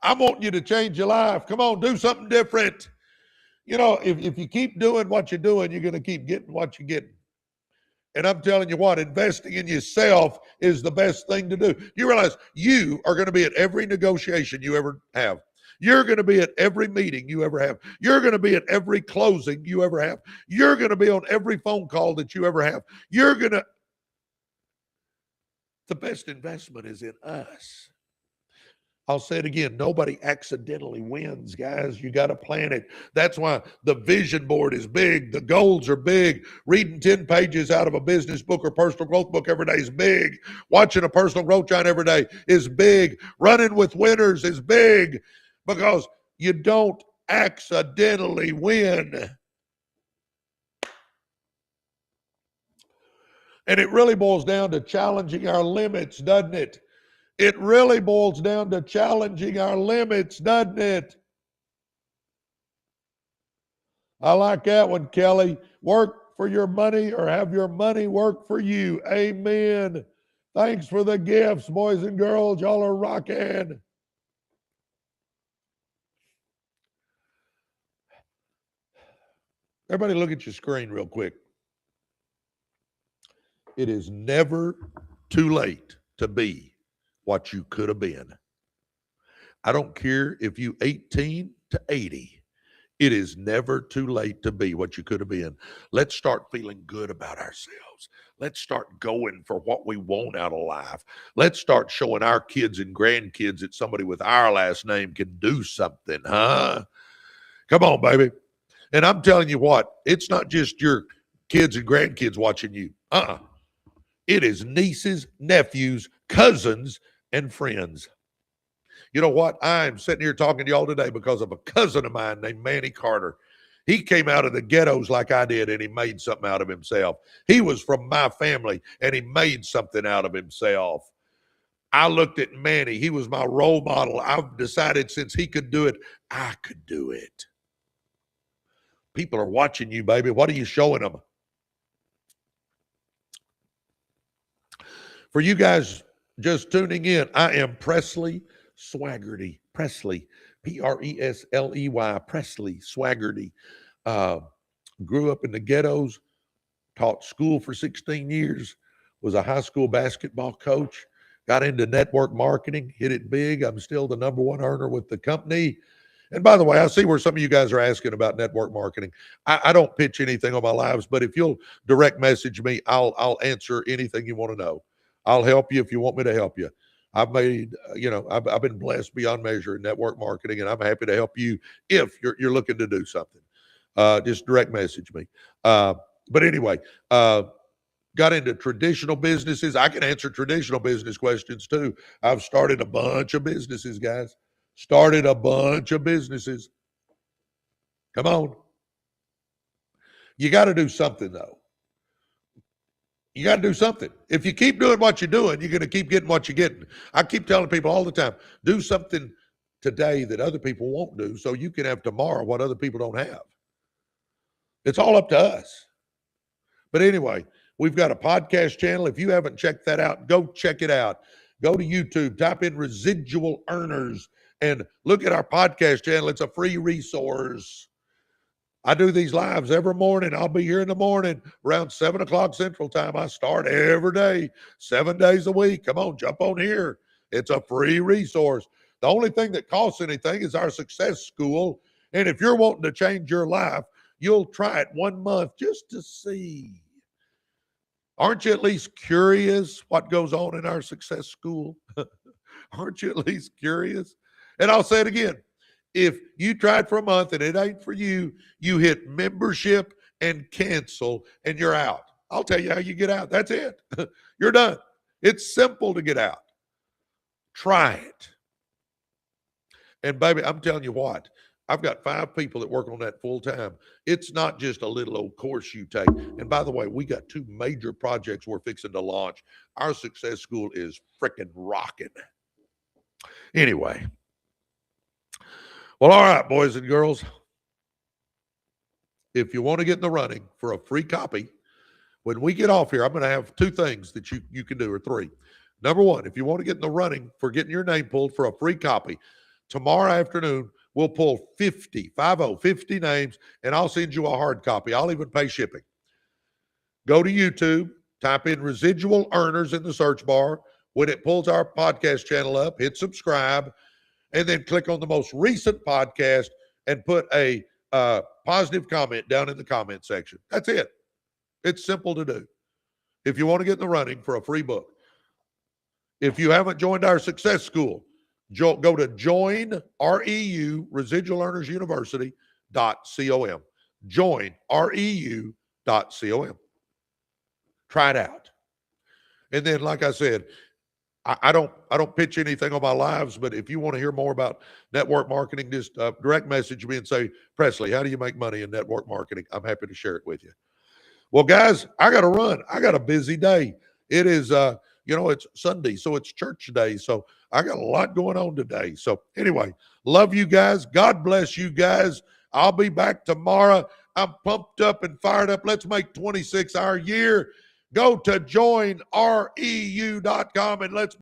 I want you to change your life. Come on, do something different. You know, if you keep doing what you're doing, you're going to keep getting what you're getting. And I'm telling you what, investing in yourself is the best thing to do. You realize you are going to be at every negotiation you ever have. You're going to be at every meeting you ever have. You're going to be at every closing you ever have. You're going to be on every phone call that you ever have. The best investment is in us. I'll say it again. Nobody accidentally wins, guys. You got to plan it. That's why the vision board is big. The goals are big. Reading 10 pages out of a business book or personal growth book every day is big. Watching a personal growth channel every day is big. Running with winners is big because you don't accidentally win. And it really boils down to challenging our limits, doesn't it? It really boils down to challenging our limits, doesn't it? I like that one, Kelly. Work for your money or have your money work for you. Amen. Thanks for the gifts, boys and girls. Y'all are rocking. Everybody look at your screen real quick. It is never too late to be what you could have been. I don't care if you 18 to 80. It is never too late to be what you could have been. Let's start feeling good about ourselves. Let's start going for what we want out of life. Let's start showing our kids and grandkids that somebody with our last name can do something, huh? Come on, baby. And I'm telling you what, it's not just your kids and grandkids watching you. It is nieces, nephews, cousins, and friends. You know what? I'm sitting here talking to y'all today because of a cousin of mine named Manny Carter. He came out of the ghettos like I did, and he made something out of himself. He was from my family, and he made something out of himself. I looked at Manny. He was my role model. I've decided since he could do it, I could do it. People are watching you, baby. What are you showing them? For you guys just tuning in, I am Presley Swagerty. Presley, Presley, Presley Swagerty. Grew up in the ghettos, taught school for 16 years, was a high school basketball coach, got into network marketing, hit it big. I'm still the number one earner with the company. And by the way, I see where some of you guys are asking about network marketing. I don't pitch anything on my lives, but if you'll direct message me, I'll answer anything you want to know. I'll help you if you want me to help you. I've made, I've been blessed beyond measure in network marketing, and I'm happy to help you if you're looking to do something. Just direct message me. But anyway, got into traditional businesses. I can answer traditional business questions too. I've started a bunch of businesses, guys. Started a bunch of businesses. Come on. You got to do something, though. You got to do something. If you keep doing what you're doing, you're going to keep getting what you're getting. I keep telling people all the time, do something today that other people won't do so you can have tomorrow what other people don't have. It's all up to us. But anyway, we've got a podcast channel. If you haven't checked that out, go check it out. Go to YouTube, type in Residual Earners, and look at our podcast channel. It's a free resource. I do these lives every morning. I'll be here in the morning around 7 o'clock Central Time. I start every day, 7 days a week. Come on, jump on here. It's a free resource. The only thing that costs anything is our success school. And if you're wanting to change your life, you'll try it 1 month just to see. Aren't you at least curious what goes on in our success school? Aren't you at least curious? And I'll say it again. If you tried for a month and it ain't for you, you hit membership and cancel and you're out. I'll tell you how you get out. That's it. You're done. It's simple to get out. Try it. And baby, I'm telling you what, I've got 5 people that work on that full time. It's not just a little old course you take. And by the way, we got 2 major projects we're fixing to launch. Our success school is freaking rocking. Anyway. Well, all right, boys and girls. If you want to get in the running for a free copy, when we get off here, I'm going to have 2 things that you can do, or 3. Number 1, if you want to get in the running for getting your name pulled for a free copy, tomorrow afternoon, we'll pull 50 names, and I'll send you a hard copy. I'll even pay shipping. Go to YouTube, type in Residual Earners in the search bar. When it pulls our podcast channel up, hit subscribe, and then click on the most recent podcast and put a positive comment down in the comment section. That's it. It's simple to do. If you want to get in the running for a free book. If you haven't joined our success school, go to join REU, Residual Earners University.com. Join REU.com. Try it out. And then, like I said, I don't pitch anything on my lives, but if you want to hear more about network marketing, just direct message me and say, Presley, how do you make money in network marketing? I'm happy to share it with you. Well, guys, I got to run. I got a busy day. It is, it's Sunday, so it's church day. So I got a lot going on today. So anyway, love you guys. God bless you guys. I'll be back tomorrow. I'm pumped up and fired up. Let's make 26 our year. Go to joinreu.com and let's